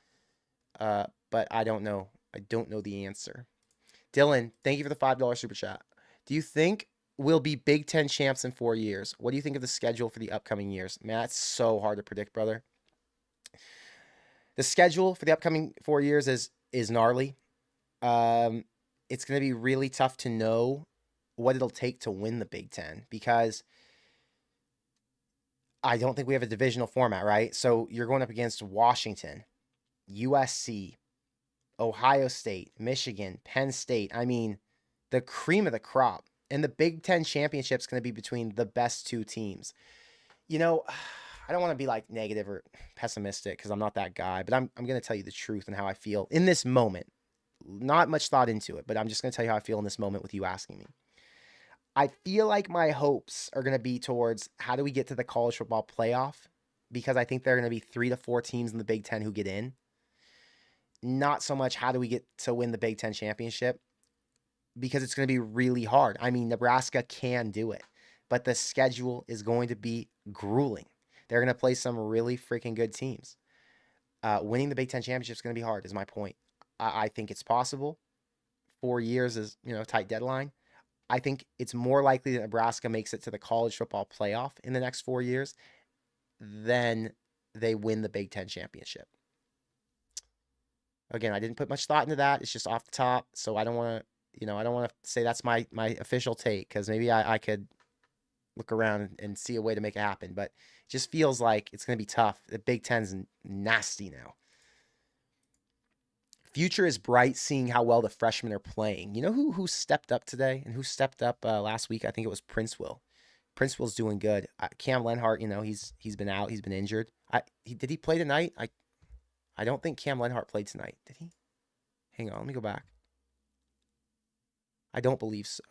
A: But I don't know. I don't know the answer. Dylan, thank you for the $5 super chat. Do you think we'll be Big Ten champs in 4 years? What do you think of the schedule for the upcoming years? Man, that's so hard to predict, brother. The schedule for the upcoming 4 years is gnarly. It's going to be really tough to know what it'll take to win the Big Ten because I don't think we have a divisional format, right? So you're going up against Washington, USC, Ohio State, Michigan, Penn State. I mean, the cream of the crop. And the Big Ten championship is going to be between the best two teams. You know, I don't want to be like negative or pessimistic because I'm not that guy, but I'm going to tell you the truth and how I feel in this moment. Not much thought into it, but I'm just going to tell you how I feel in this moment with you asking me. I feel like my hopes are going to be towards how do we get to the college football playoff, because I think there are going to be 3 to 4 teams in the Big Ten who get in. Not so much how do we get to win the Big Ten championship, because it's going to be really hard. I mean, Nebraska can do it, but the schedule is going to be grueling. They're going to play some really freaking good teams. Winning the Big Ten championship is going to be hard, is my point. I think it's possible. 4 years is, a tight deadline. I think it's more likely that Nebraska makes it to the college football playoff in the next 4 years than they win the Big Ten championship. Again, I didn't put much thought into that. It's just off the top, so I don't want to, I don't want to say that's my official take, because maybe I could look around and see a way to make it happen, but it just feels like it's going to be tough. The Big Ten's nasty now. Future is bright, seeing how well the freshmen are playing. You know who stepped up today and who stepped up last week? I think it was Prince Will. Prince Will's doing good. Cam Lenhart, he's been out. He's been injured. Did he play tonight? I don't think Cam Lenhart played tonight. Did he? Hang on, let me go back. I don't believe so.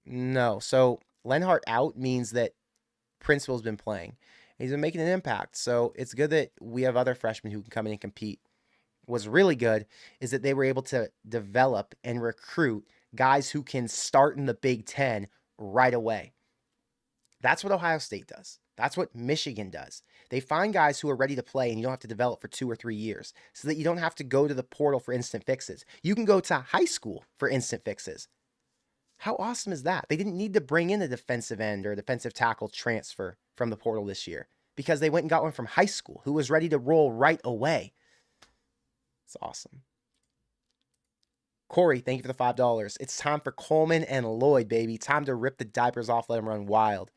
A: No. So Lenhart out means that Prince Will's been playing. He's been making an impact. So it's good that we have other freshmen who can come in and compete. What's really good is that they were able to develop and recruit guys who can start in the Big Ten right away. That's what Ohio State does. That's what Michigan does. They find guys who are ready to play, and you don't have to develop for 2 or 3 years, so that you don't have to go to the portal for instant fixes. You can go to high school for instant fixes. How awesome is that? They didn't need to bring in a defensive end or a defensive tackle transfer from the portal this year, because they went and got one from high school who was ready to roll right away. It's awesome. Corey, thank you for the $5. It's time for Coleman and Lloyd, baby. Time to rip the diapers off, let them run wild.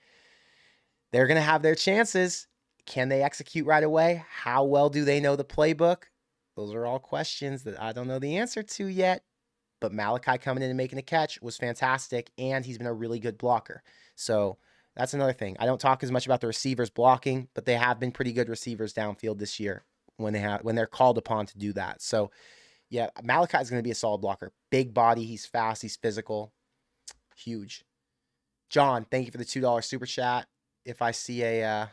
A: They're going to have their chances. Can they execute right away? How well do they know the playbook? Those are all questions that I don't know the answer to yet. But Malachi coming in and making a catch was fantastic, and he's been a really good blocker. So that's another thing. I don't talk as much about the receivers blocking, but they have been pretty good receivers downfield this year when they're called upon to do that. So yeah, Malachi is going to be a solid blocker. Big body, he's fast, he's physical, huge. John, thank you for the $2 super chat. If I see a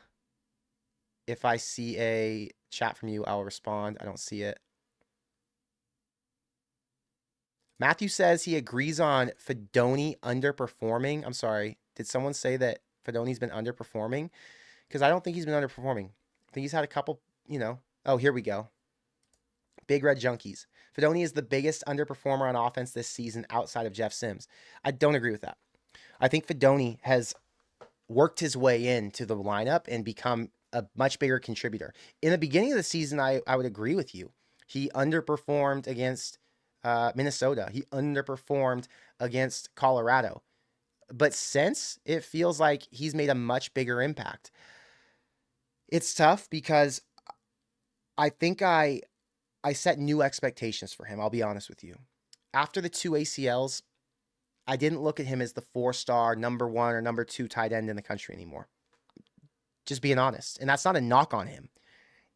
A: chat from you, I'll respond. I don't see it. Matthew says he agrees on Fedoni underperforming. I'm sorry. Did someone say that Fedoni's been underperforming? Because I don't think he's been underperforming. I think he's had a couple, Oh, here we go. Big Red Junkies. Fedoni is the biggest underperformer on offense this season outside of Jeff Sims. I don't agree with that. I think Fedoni has worked his way into the lineup and become a much bigger contributor. In the beginning of the season, I would agree with you. He underperformed against Minnesota. He underperformed against Colorado. But since, it feels like he's made a much bigger impact. It's tough because I think I set new expectations for him. I'll be honest with you. After the 2 ACLs, I didn't look at him as the 4-star number 1 or number 2 tight end in the country anymore. Just being honest. And that's not a knock on him.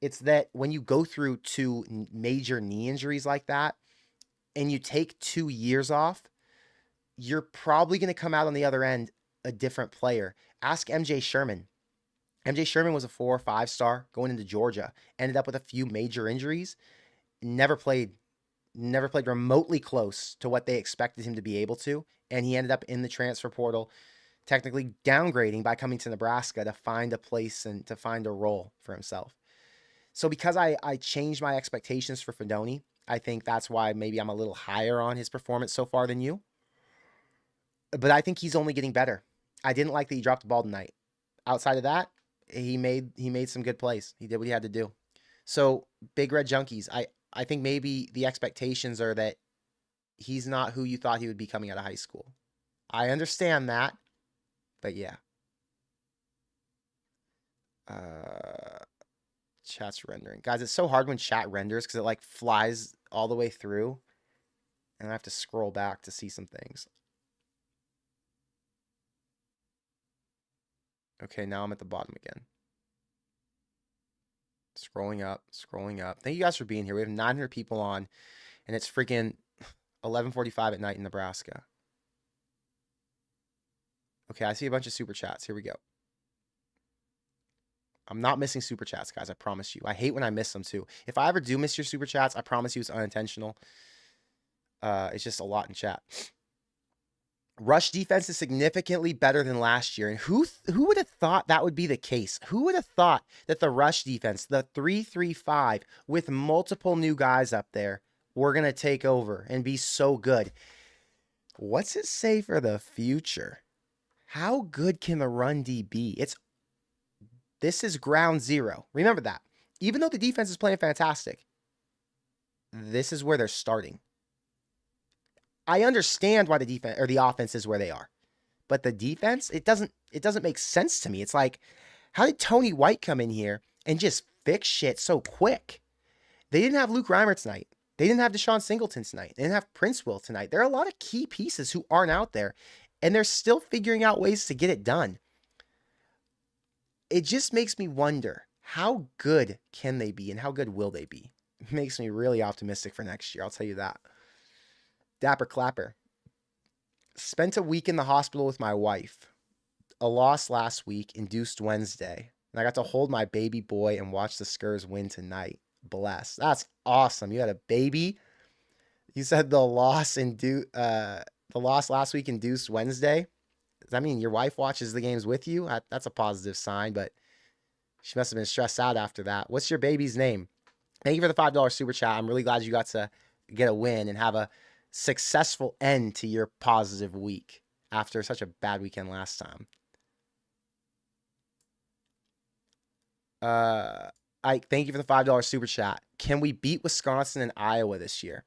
A: It's that when you go through two major knee injuries like that and you take 2 years off, you're probably going to come out on the other end a different player. Ask MJ Sherman. MJ Sherman was a 4 or 5 star going into Georgia, ended up with a few major injuries, never played remotely close to what they expected him to be able to, and he ended up in the transfer portal, technically downgrading by coming to Nebraska to find a place and to find a role for himself. So because I changed my expectations for Fedoni, I think that's why maybe I'm a little higher on his performance so far than you. But I think he's only getting better. I didn't like that he dropped the ball tonight. Outside of that, he made some good plays. He did what he had to do. So Big Red Junkies, I think maybe the expectations are that he's not who you thought he would be coming out of high school. I understand that, but yeah. Chat's rendering. Guys, it's so hard when chat renders because it like flies all the way through. And I have to scroll back to see some things. Okay, now I'm at the bottom again. Scrolling up, scrolling up. Thank you guys for being here. We have 900 people on, and it's freaking 11:45 at night in Nebraska. Okay, I see a bunch of super chats. Here we go. I'm not missing super chats, guys. I promise you. I hate when I miss them, too. If I ever do miss your super chats, I promise you it's unintentional. It's just a lot in chat. Rush defense is significantly better than last year. And who would have thought that would be the case? Who would have thought that the rush defense, the 3-3-5, with multiple new guys up there, were going to take over and be so good? What's it say for the future? How good can the run D be? This is ground zero. Remember that. Even though the defense is playing fantastic, this is where they're starting. I understand why the defense or the offense is where they are, but the defense, it doesn't make sense to me. It's like, how did Tony White come in here and just fix shit so quick? They didn't have Luke Reimer tonight. They didn't have Deshaun Singleton tonight. They didn't have Prince Will tonight. There are a lot of key pieces who aren't out there, and they're still figuring out ways to get it done. It just makes me wonder, how good can they be and how good will they be? It makes me really optimistic for next year. I'll tell you that. Dapper Clapper. Spent a week in the hospital with my wife. A loss last week, induced Wednesday. And I got to hold my baby boy and watch the Skurs win tonight. Bless. That's awesome. You had a baby. You said the loss last week induced Wednesday. Does that mean your wife watches the games with you? That's a positive sign, but she must have been stressed out after that. What's your baby's name? Thank you for the $5 super chat. I'm really glad you got to get a win and have a successful end to your positive week after such a bad weekend last time. I thank you for the $5 super chat. Can we beat Wisconsin and Iowa this year?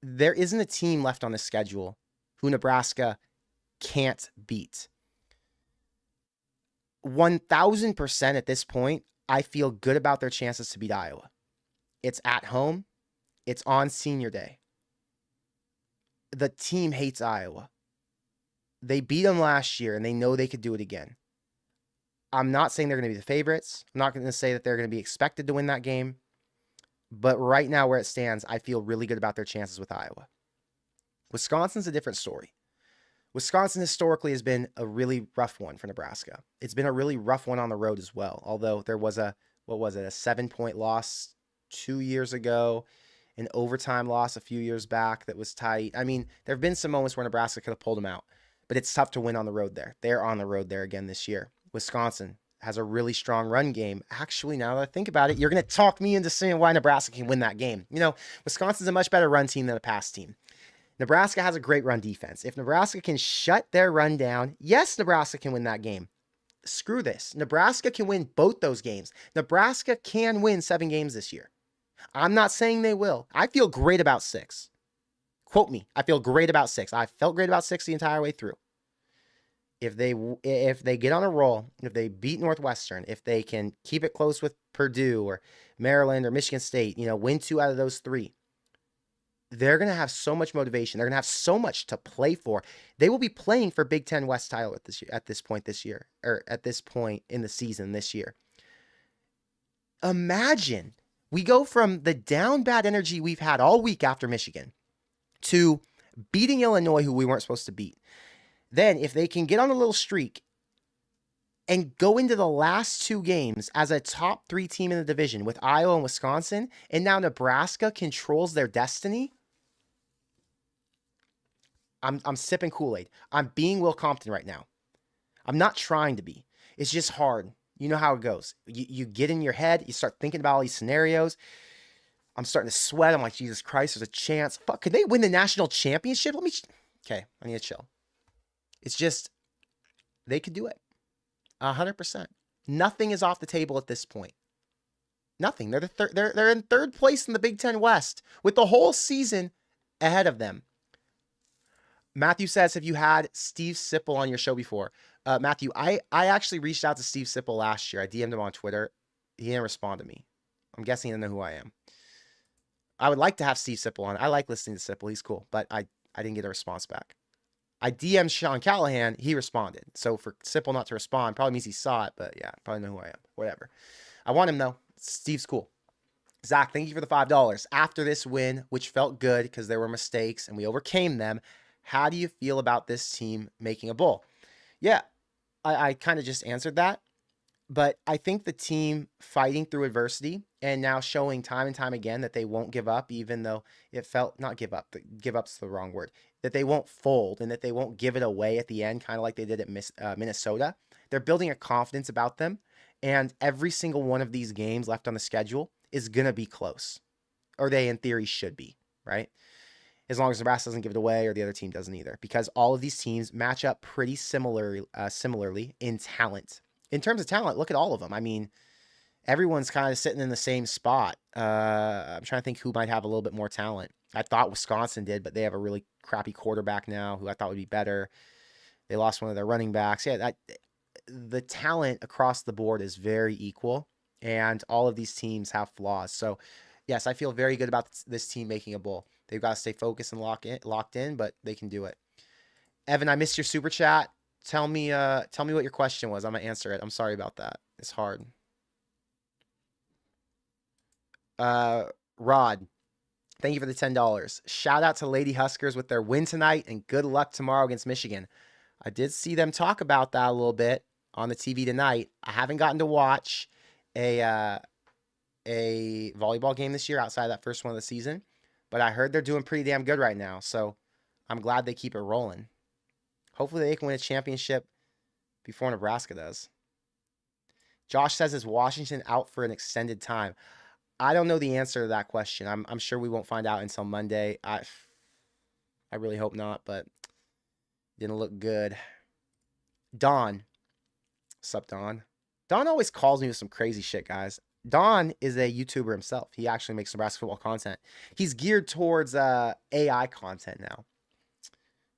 A: There isn't a team left on the schedule who Nebraska can't beat. 1000% at this point, I feel good about their chances to beat Iowa. It's at home. It's on senior day. The team hates Iowa. They beat them last year, and they know they could do it again. I'm not saying they're going to be the favorites. I'm not going to say that they're going to be expected to win that game. But right now, where it stands, I feel really good about their chances with Iowa. Wisconsin's a different story. Wisconsin historically has been a really rough one for Nebraska. It's been a really rough one on the road as well. Although there was a 7-point loss 2 years ago, an overtime loss a few years back that was tight. I mean, there have been some moments where Nebraska could have pulled them out, but it's tough to win on the road there. They're on the road there again this year. Wisconsin has a really strong run game. Actually, now that I think about it, you're going to talk me into saying why Nebraska can win that game. You know, Wisconsin's a much better run team than a pass team. Nebraska has a great run defense. If Nebraska can shut their run down, yes, Nebraska can win that game. Screw this. Nebraska can win both those games. Nebraska can win 7 games this year. I'm not saying they will. I feel great about 6. Quote me. I feel great about 6. I felt great about 6 the entire way through. If they get on a roll, if they beat Northwestern, if they can keep it close with Purdue or Maryland or Michigan State, win 2 out of those 3, they're going to have so much motivation. They're going to have so much to play for. They will be playing for Big Ten West title at this point in the season this year. Imagine we go from the down bad energy we've had all week after Michigan to beating Illinois, who we weren't supposed to beat. Then, if they can get on a little streak and go into the last two games as a top 3 team in the division with Iowa and Wisconsin, and now Nebraska controls their destiny, I'm sipping Kool-Aid. I'm being Will Compton right now. I'm not trying to be. It's just hard. You know how it goes. You get in your head. You start thinking about all these scenarios. I'm starting to sweat. I'm like, Jesus Christ, there's a chance. Fuck, could they win the national championship? Okay, I need to chill. It's just, they could do it. 100%. Nothing is off the table at this point. Nothing. They're in third place in the Big Ten West with the whole season ahead of them. Matthew says, have you had Steve Sipple on your show before? Matthew, I actually reached out to Steve Sipple last year. I DM'd him on Twitter. He didn't respond to me. I'm guessing he didn't know who I am. I would like to have Steve Sipple on. I like listening to Sipple. He's cool. But I didn't get a response back. I DM'd Sean Callahan. He responded. So for Sipple not to respond probably means he saw it. But yeah, probably know who I am. Whatever. I want him, though. Steve's cool. Zach, thank you for the $5. After this win, which felt good because there were mistakes and we overcame them, how do you feel about this team making a bowl? Yeah, I kind of just answered that. But I think the team fighting through adversity and now showing time and time again that they won't give up, even though it felt, not give up, give up's the wrong word, that they won't fold and that they won't give it away at the end, kind of like they did at Minnesota. They're building a confidence about them. And every single one of these games left on the schedule is going to be close. Or they, in theory, should be, right? As long as Nebraska doesn't give it away or the other team doesn't either. Because all of these teams match up pretty similarly in talent. In terms of talent, look at all of them. I mean, everyone's kind of sitting in the same spot. I'm trying to think who might have a little bit more talent. I thought Wisconsin did, but they have a really crappy quarterback now who I thought would be better. They lost one of their running backs. Yeah, the talent across the board is very equal, and all of these teams have flaws. So, yes, I feel very good about this team making a bowl. They've got to stay focused and locked in, but they can do it. Evan, I missed your super chat. Tell me what your question was. I'm gonna answer it. I'm sorry about that. It's hard. Rod, thank you for the $10. Shout out to Lady Huskers with their win tonight, and good luck tomorrow against Michigan. I did see them talk about that a little bit on the TV tonight. I haven't gotten to watch a volleyball game this year outside of that first one of the season, but I heard they're doing pretty damn good right now. So I'm glad they keep it rolling. Hopefully they can win a championship before Nebraska does. Josh says, is Washington out for an extended time? I don't know the answer to that question. I'm sure we won't find out until Monday. I really hope not, but didn't look good. Don. Sup, Don? Don always calls me with some crazy shit, guys. Don is a YouTuber himself. He actually makes Nebraska football content. He's geared towards AI content now.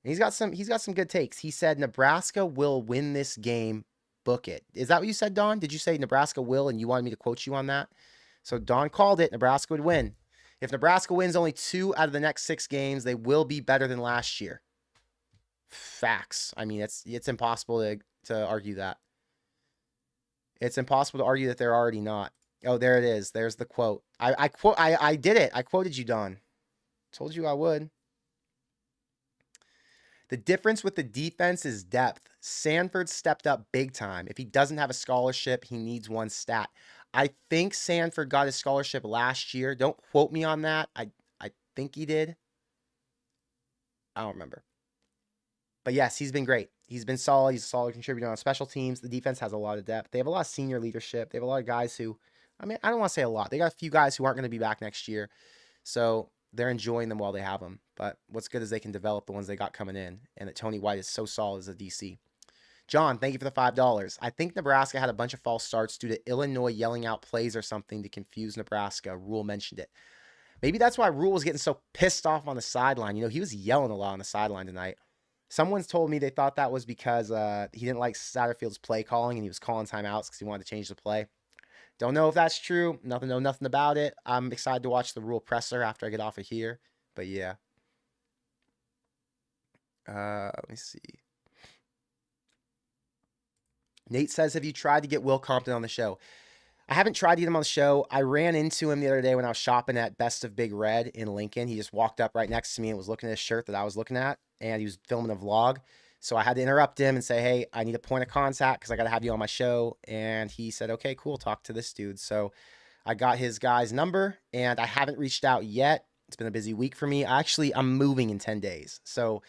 A: And he's got some good takes. He said Nebraska will win this game. Book it. Is that what you said, Don? Did you say Nebraska will and you wanted me to quote you on that? So Don called it. Nebraska would win. If Nebraska wins only 2 out of the next 6 games, they will be better than last year. Facts. I mean, it's impossible to argue that. It's impossible to argue that they're already not. Oh, there it is. There's the quote. I did it. I quoted you, Don. Told you I would. The difference with the defense is depth. Sanford stepped up big time. If he doesn't have a scholarship, he needs one stat. I think Sanford got his scholarship last year. Don't quote me on that. I think he did. I don't remember. But yes, he's been great. He's been solid. He's a solid contributor on special teams. The defense has a lot of depth. They have a lot of senior leadership. They have a lot of guys who, I mean, I don't want to say a lot. They got a few guys who aren't going to be back next year. So they're enjoying them while they have them. But what's good is they can develop the ones they got coming in. And that Tony White is so solid as a DC. John, thank you for the $5. I think Nebraska had a bunch of false starts due to Illinois yelling out plays or something to confuse Nebraska. Rhule mentioned it. Maybe that's why Rhule was getting so pissed off on the sideline. You know, he was yelling a lot on the sideline tonight. Someone's told me they thought that was because he didn't like Satterfield's play calling and he was calling timeouts because he wanted to change the play. Don't know if that's true. Know nothing about it. I'm excited to watch the Rhule presser after I get off of here. But yeah. Let me see. Nate says, have you tried to get Will Compton on the show? I haven't tried to get him on the show. I ran into him the other day when I was shopping at Best of Big Red in Lincoln. He just walked up right next to me and was looking at his shirt that I was looking at, and he was filming a vlog. So I had to interrupt him and say, hey, I need a point of contact because I got to have you on my show. And he said, okay, cool, talk to this dude. So I got his guy's number, and I haven't reached out yet. It's been a busy week for me. I'm moving in 10 days. So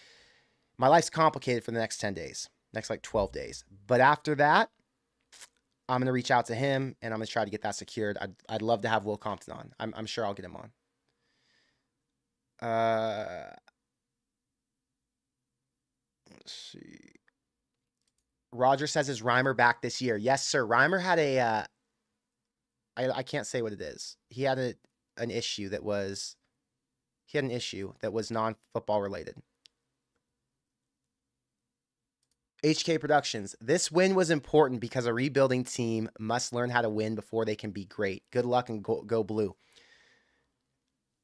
A: my life's complicated for the next 10 days, next like 12 days. But after that, I'm going to reach out to him, and I'm going to try to get that secured. I'd love to have Will Compton on. I'm sure I'll get him on. Let's see. Roger says, is Reimer back this year? Yes, sir. Reimer had I can't say what it is. He had an issue that was non-football related. HK Productions. This win was important because a rebuilding team must learn how to win before they can be great. Good luck and go blue.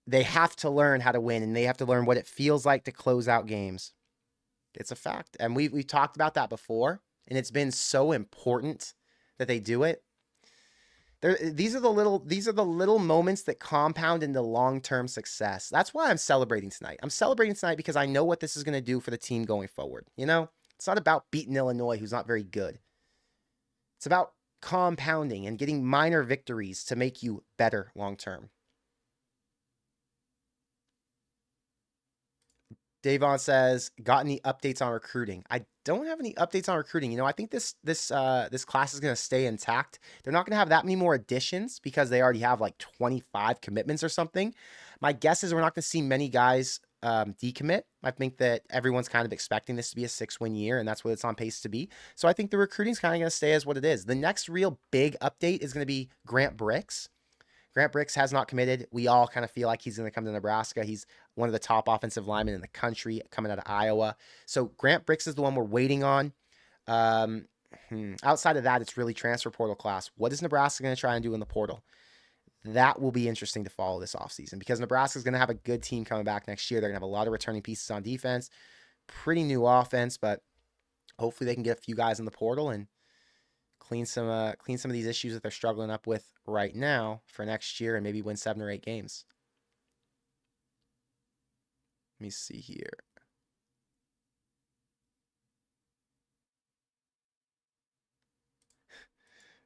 A: They have to learn how to win, and they have to learn what it feels like to close out games. It's a fact. And we've talked about that before, and it's been so important that they do it. These are the little moments that compound into long-term success. That's why I'm celebrating tonight. I'm celebrating tonight because I know what this is going to do for the team going forward. You know, it's not about beating Illinois, who's not very good. It's about compounding and getting minor victories to make you better long-term. Davon says, got any updates on recruiting? I don't have any updates on recruiting. You know, I think this class is going to stay intact. They're not going to have that many more additions because they already have like 25 commitments or something. My guess is we're not going to see many guys decommit. I think that everyone's kind of expecting this to be a 6-win year, and that's what it's on pace to be. So I think the recruiting's kind of going to stay as what it is. The next real big update is going to be Grant Bricks. Grant Bricks has not committed. We all kind of feel like he's going to come to Nebraska. He's one of the top offensive linemen in the country coming out of Iowa. So Grant Bricks is the one we're waiting on. Outside of that, it's really transfer portal class. What is Nebraska going to try and do in the portal? That will be interesting to follow this offseason because Nebraska is going to have a good team coming back next year. They're going to have a lot of returning pieces on defense. Pretty new offense, but hopefully they can get a few guys in the portal and clean some of these issues that they're struggling up with right now for next year and maybe win 7 or 8 games. Let me see here.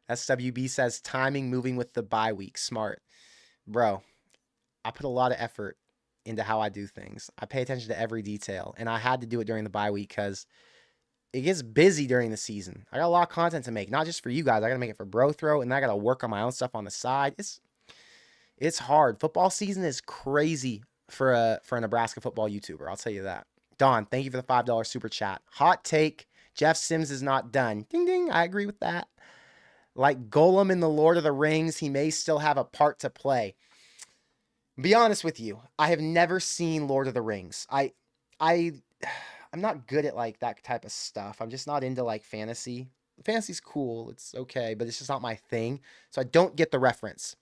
A: SWB says timing moving with the bye week. Smart. Bro, I put a lot of effort into how I do things. I pay attention to every detail, and I had to do it during the bye week because it gets busy during the season. I got a lot of content to make, not just for you guys. I got to make it for Bro Throw, and I got to work on my own stuff on the side. It's hard. Football season is crazy for a Nebraska football YouTuber. I'll tell you that. Don, thank you for the $5 super chat. Hot take: Jeff Sims is not done. Ding ding. I agree with that. Like Golem in the Lord of the Rings, he may still have a part to play. Be honest with you, I have never seen Lord of the Rings. I'm not good at like that type of stuff. I'm just not into like fantasy. Fantasy's cool. It's okay, but it's just not my thing. So I don't get the reference.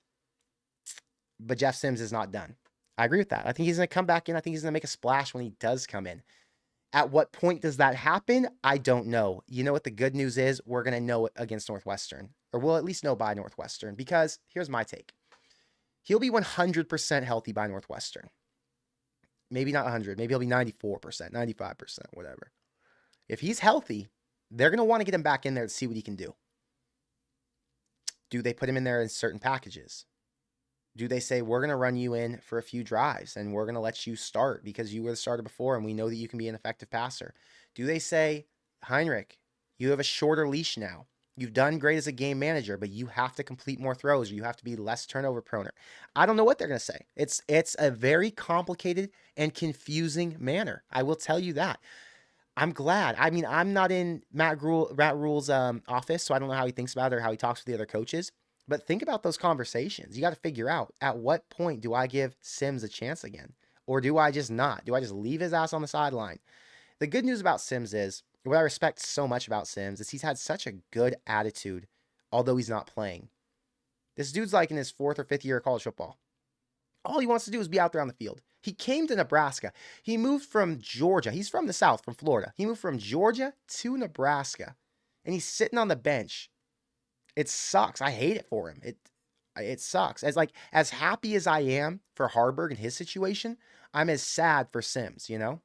A: But Jeff Sims is not done. I agree with that. I think he's going to come back in. I think he's going to make a splash when he does come in. At what point does that happen? I don't know. You know what the good news is? We're going to know it against Northwestern. Or we'll at least know by Northwestern. Because here's my take. He'll be 100% healthy by Northwestern. Maybe not 100. Maybe he'll be 94%, 95%, whatever. If he's healthy, they're going to want to get him back in there to see what he can do. Do they put him in there in certain packages? Do they say, we're going to run you in for a few drives and we're going to let you start because you were the starter before and we know that you can be an effective passer? Do they say, Heinrich, you have a shorter leash now. You've done great as a game manager, but you have to complete more throws or you have to be less turnover prone. I don't know what they're going to say. It's a very complicated and confusing manner. I will tell you that. I'm glad. I mean, I'm not in Matt Rhule's office, so I don't know how he thinks about it or how he talks with the other coaches. But think about those conversations. You got to figure out, at what point do I give Sims a chance again? Or do I just not? Do I just leave his ass on the sideline? The good news about Sims is, what I respect so much about Sims is he's had such a good attitude, although he's not playing. This dude's like in his 4th or 5th year of college football. All he wants to do is be out there on the field. He came to Nebraska. He moved from Georgia. He's from the South, from Florida. He moved from Georgia to Nebraska. And he's sitting on the bench It sucks. I hate it for him. It sucks. As happy as I am for Harburg and his situation, I'm as sad for Sims, you know?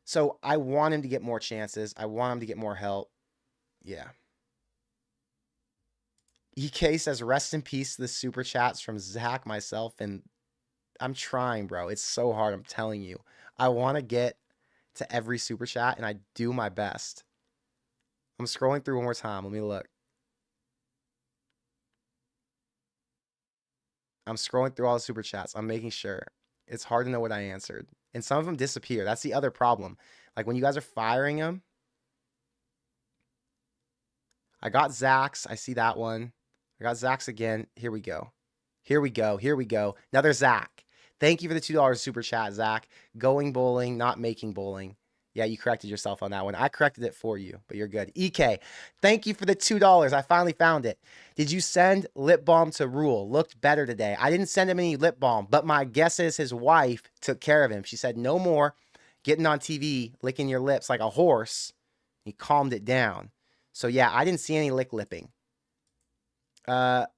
A: So I want him to get more chances. I want him to get more help. Yeah. EK says, rest in peace to the super chats from Zach, myself, and I'm trying, bro. It's so hard. I'm telling you. I want to get to every super chat, and I do my best. I'm scrolling through one more time. Let me look. I'm scrolling through all the super chats. I'm making sure. It's hard to know what I answered. And some of them disappear. That's the other problem. Like when you guys are firing them. I got Zach's. I see that one. I got Zach's again. Here we go. Here we go. Here we go. Another Zach. Thank you for the $2 super chat, Zach. Going bowling, not making bowling. Yeah, you corrected yourself on that one. I corrected it for you, but you're good. EK, thank you for the $2. I finally found it. Did you send lip balm to Rhule? Looked better today. I didn't send him any lip balm, but my guess is his wife took care of him. She said, no more getting on TV, licking your lips like a horse. He calmed it down. So yeah, I didn't see any lipping. The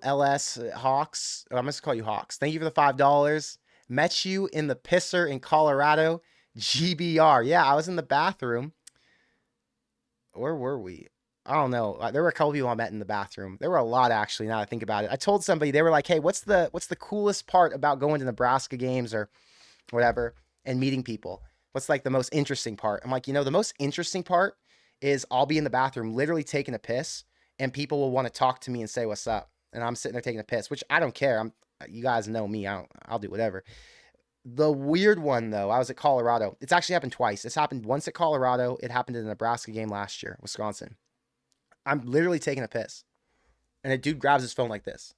A: LS Hawks. Oh, I'm just call you Hawks. Thank you for the $5. Met you in the pisser in Colorado. GBR. Yeah, I was in the bathroom. Where were we? I don't know. There were a couple people I met in the bathroom. There were a lot, actually, now that I think about it. I told somebody, they were like, hey, what's the coolest part about going to Nebraska games or whatever and meeting people? What's like the most interesting part? I'm like, the most interesting part is I'll be in the bathroom literally taking a piss and people will want to talk to me and say, what's up? And I'm sitting there taking a piss, which I don't care. You guys know me. I'll do whatever. The weird one, though, I was at Colorado. It's actually happened twice. It's happened once at Colorado. It happened in the Nebraska game last year, Wisconsin. I'm literally taking a piss. And a dude grabs his phone like this.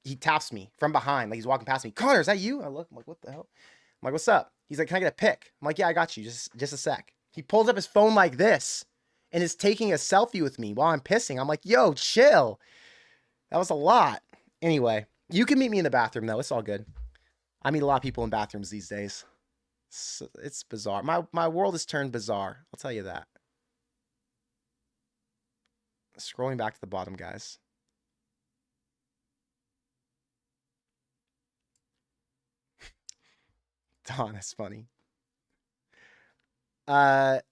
A: He taps me from behind, like he's walking past me. Connor, is that you? I look, I'm like, what the hell? I'm like, what's up? He's like, can I get a pic? I'm like, yeah, I got you. Just a sec. He pulls up his phone like this and is taking a selfie with me while I'm pissing. I'm like, yo, chill. That was a lot. Anyway, you can meet me in the bathroom, though. It's all good. I meet a lot of people in bathrooms these days. It's bizarre. My world has turned bizarre. I'll tell you that. Scrolling back to the bottom, guys. Don, that's funny.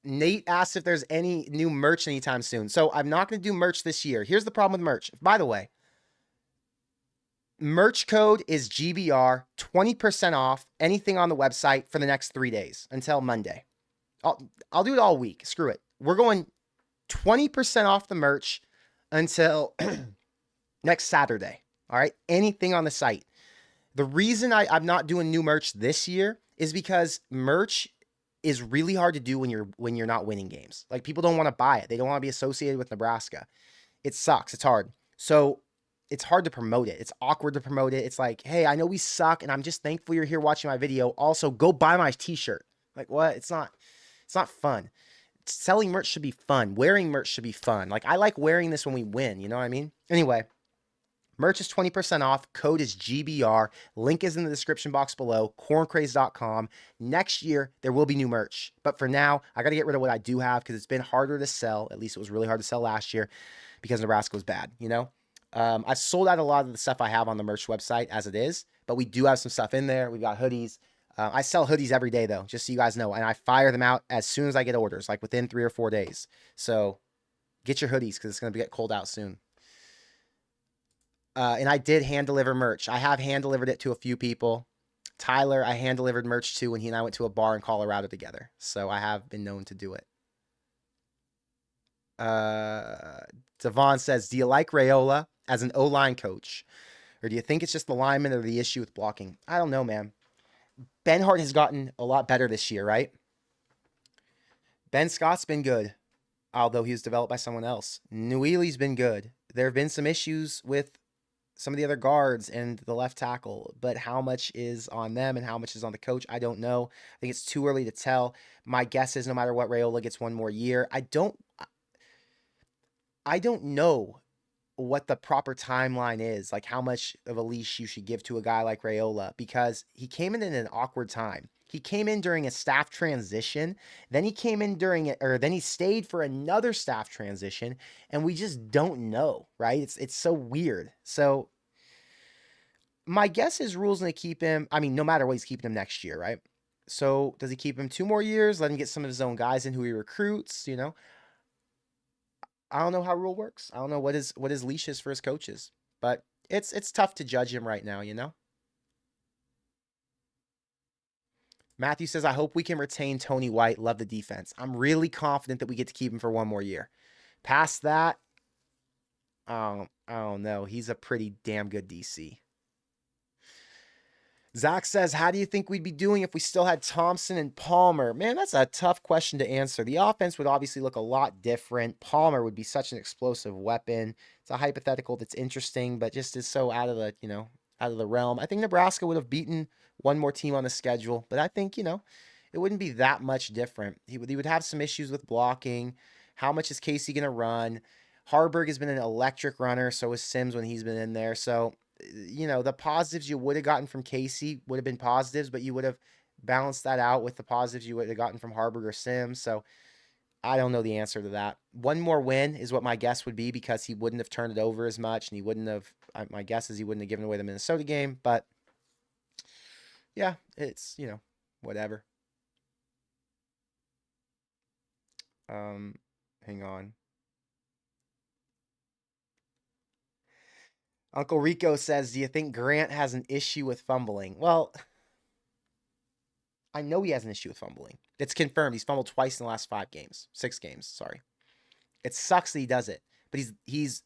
A: Nate asked if there's any new merch anytime soon. So I'm not going to do merch this year. Here's the problem with merch. By the way, merch code is GBR, 20% off anything on the website for the next 3 days until Monday. I'll do it all week. Screw it. We're going 20% off the merch until next Saturday. All right. Anything on the site. The reason I'm not doing new merch this year is because merch is really hard to do when you're not winning games. Like people don't want to buy it. They don't want to be associated with Nebraska. It sucks. It's hard. So it's hard to promote it. It's awkward to promote it. It's like, hey, I know we suck and I'm just thankful you're here watching my video. Also, go buy my t-shirt. Like what? It's not fun. Selling merch should be fun. Wearing merch should be fun. Like I like wearing this when we win. You know what I mean? Anyway, merch is 20% off. Code is GBR. Link is in the description box below. corncraze.com. Next year, there will be new merch. But for now, I got to get rid of what I do have because it's been harder to sell. At least it was really hard to sell last year because Nebraska was bad, you know? I've sold out a lot of the stuff I have on the merch website as it is, but we do have some stuff in there. We've got hoodies. I sell hoodies every day, though, just so you guys know. And I fire them out as soon as I get orders, like within 3 or 4 days. So get your hoodies because it's going to get cold out soon. And I did hand deliver merch. I have hand delivered it to a few people. Tyler, I hand delivered merch to when he and I went to a bar in Colorado together. So I have been known to do it. Devon says, do you like Raiola as an O-line coach? Or do you think it's just the linemen or the issue with blocking? I don't know, man. Ben Hart has gotten a lot better this year, right? Ben Scott's been good, although he was developed by someone else. Nuili's been good. There have been some issues with some of the other guards and the left tackle, but how much is on them and how much is on the coach? I don't know. I think it's too early to tell. My guess is no matter what, Raiola gets one more year. I don't know what the proper timeline is, like how much of a leash you should give to a guy like Raiola, because he came in an awkward time. He came in during a staff transition. Then he came in during it, or then he stayed for another staff transition, and we just don't know, right? It's so weird. So my guess is Rhule's going to keep him. I mean, no matter what, he's keeping him next year, right? So does he keep him 2 more years? Let him get some of his own guys in who he recruits. I don't know how Rhule works. I don't know what his leash is for his coaches, but it's tough to judge him right now. Matthew says, I hope we can retain Tony White. Love the defense. I'm really confident that we get to keep him for one more year. Past that, I don't know. He's a pretty damn good DC. Zach says, how do you think we'd be doing if we still had Thompson and Palmer? Man, that's a tough question to answer. The offense would obviously look a lot different. Palmer would be such an explosive weapon. It's a hypothetical that's interesting, but just is so out of the realm. I think Nebraska would have beaten one more team on the schedule, but I think, it wouldn't be that much different. He would have some issues with blocking. How much is Casey going to run? Harburg has been an electric runner, so is Sims when he's been in there. So, the positives you would have gotten from Casey would have been positives, but you would have balanced that out with the positives you would have gotten from Harburg or Sims. So I don't know the answer to that. One more win is what my guess would be, because he wouldn't have turned it over as much, and he wouldn't have, my guess is he wouldn't have given away the Minnesota game. But yeah, it's, whatever. Hang on. Uncle Rico says, do you think Grant has an issue with fumbling? Well, I know he has an issue with fumbling. It's confirmed. He's fumbled twice in the last 6 games. Sorry. It sucks that he does it, but he's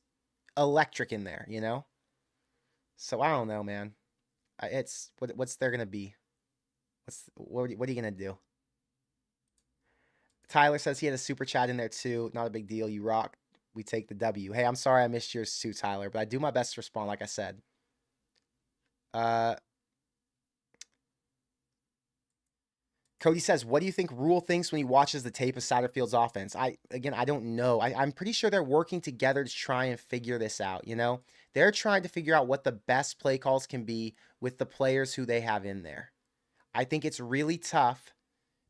A: electric in there, So I don't know, man. It's what's there gonna be? What are you gonna do? Tyler says he had a super chat in there too. Not a big deal. You rock. We take the W. Hey, I'm sorry I missed yours too, Tyler, but I do my best to respond, like I said. Cody says, what do you think Rhule thinks when he watches the tape of Satterfield's offense? I don't know. I'm pretty sure they're working together to try and figure this out, They're trying to figure out what the best play calls can be with the players who they have in there. I think it's really tough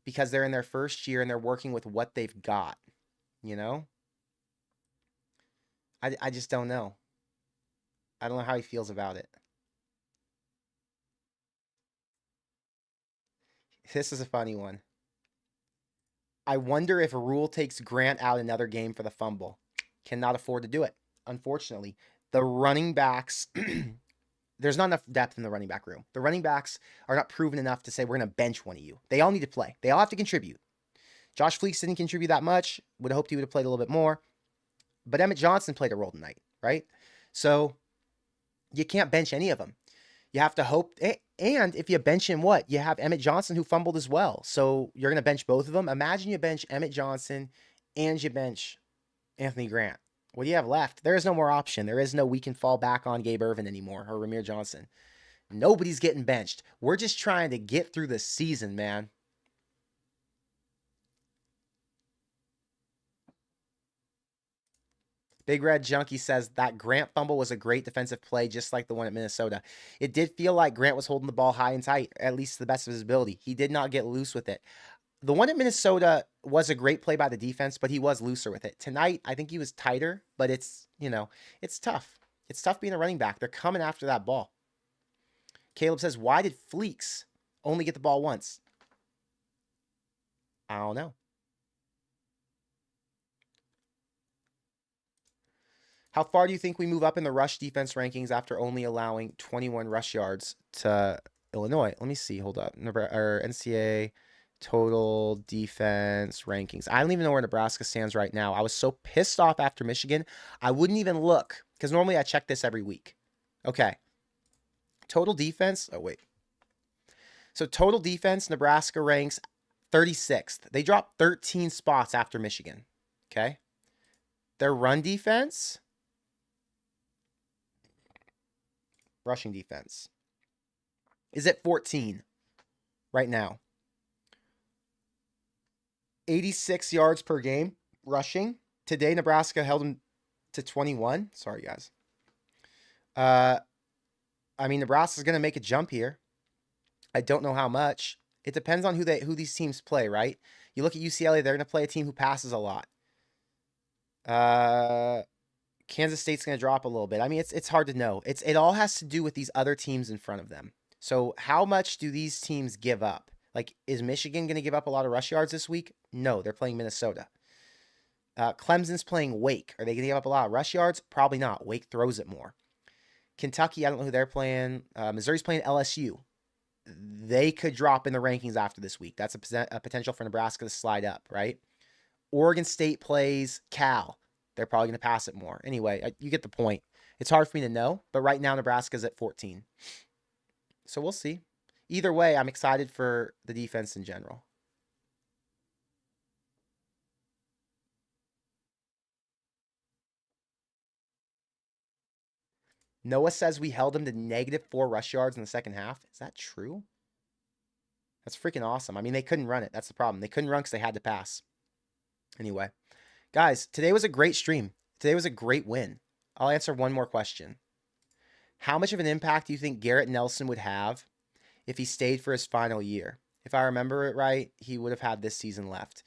A: because they're in their first year and they're working with what they've got, I just don't know. I don't know how he feels about it. This is a funny one. I wonder if Rhule takes Grant out another game for the fumble. Cannot afford to do it, unfortunately. The running backs, there's not enough depth in the running back room. The running backs are not proven enough to say we're going to bench one of you. They all need to play. They all have to contribute. Josh Fleeks didn't contribute that much. Would have hoped he would have played a little bit more. But Emmett Johnson played a role tonight, right? So you can't bench any of them. You have to hope. And if you bench him, you have Emmett Johnson who fumbled as well. So you're going to bench both of them. Imagine you bench Emmett Johnson and you bench Anthony Grant. What do you have left? There is no more option. There is no we can fall back on Gabe Ervin anymore or Ramir Johnson. Nobody's getting benched. We're just trying to get through the season, man. Big Red Junkie says that Grant fumble was a great defensive play, just like the one at Minnesota. It did feel like Grant was holding the ball high and tight, at least to the best of his ability. He did not get loose with it. The one at Minnesota was a great play by the defense, but he was looser with it. Tonight, I think he was tighter, but it's tough. It's tough being a running back. They're coming after that ball. Caleb says, why did Fleeks only get the ball once? I don't know. How far do you think we move up in the rush defense rankings after only allowing 21 rush yards to Illinois? Let me see. Hold up. NCAA total defense rankings. I don't even know where Nebraska stands right now. I was so pissed off after Michigan. I wouldn't even look because normally I check this every week. Okay. Total defense. Oh, wait. So total defense, Nebraska ranks 36th. They dropped 13 spots after Michigan. Okay. Their run defense, rushing defense, is at 14 right now. 86 yards per game rushing. Today, Nebraska held them to 21. Sorry, guys. Nebraska's going to make a jump here. I don't know how much. It depends on who these teams play, right? You look at UCLA, they're going to play a team who passes a lot. Uh, Kansas State's going to drop a little bit. I mean, it's hard to know. It all has to do with these other teams in front of them. So how much do these teams give up? Like, is Michigan going to give up a lot of rush yards this week? No, they're playing Minnesota. Clemson's playing Wake. Are they going to give up a lot of rush yards? Probably not. Wake throws it more. Kentucky, I don't know who they're playing. Missouri's playing LSU. They could drop in the rankings after this week. That's a potential for Nebraska to slide up, right? Oregon State plays Cal. They're probably going to pass it more. Anyway, you get the point. It's hard for me to know, but right now Nebraska's at 14. So we'll see. Either way, I'm excited for the defense in general. Noah says we held him to -4 rush yards in the second half. Is that true? That's freaking awesome. I mean, they couldn't run it. That's the problem. They couldn't run because they had to pass. Anyway, guys, today was a great stream. Today was a great win. I'll answer one more question. How much of an impact do you think Garrett Nelson would have if he stayed for his final year? If I remember it right, he would have had this season left.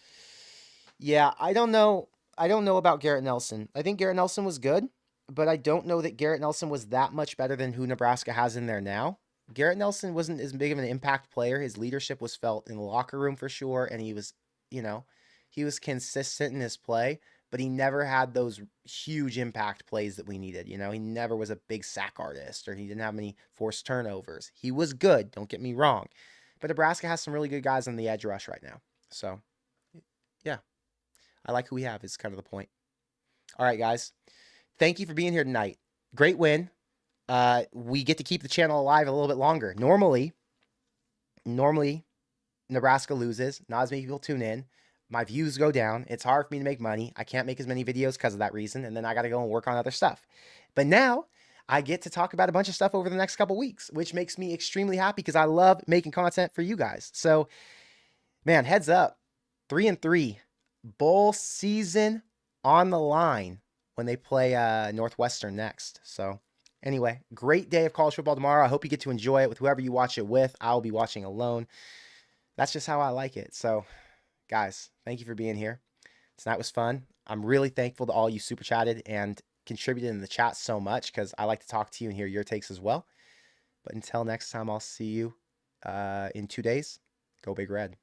A: Yeah, I don't know. I don't know about Garrett Nelson. I think Garrett Nelson was good, but I don't know that Garrett Nelson was that much better than who Nebraska has in there now. Garrett Nelson wasn't as big of an impact player. His leadership was felt in the locker room for sure, and he was, he was consistent in his play, but he never had those huge impact plays that we needed. He never was a big sack artist, or he didn't have many forced turnovers. He was good, don't get me wrong, but Nebraska has some really good guys on the edge rush right now. So, yeah, I like who we have is kind of the point. All right, guys. Thank you for being here tonight. Great win. We get to keep the channel alive a little bit longer. Normally, Nebraska loses. Not as many people tune in. My views go down. It's hard for me to make money. I can't make as many videos because of that reason. And then I got to go and work on other stuff. But now I get to talk about a bunch of stuff over the next couple weeks, which makes me extremely happy because I love making content for you guys. So, man, heads up. 3-3. Bowl season on the line when they play Northwestern next. So, anyway, great day of college football tomorrow. I hope you get to enjoy it with whoever you watch it with. I'll be watching alone. That's just how I like it. So, guys, thank you for being here. Tonight was fun. I'm really thankful to all you super chatted and contributed in the chat so much because I like to talk to you and hear your takes as well. But until next time, I'll see you in 2 days. Go Big Red.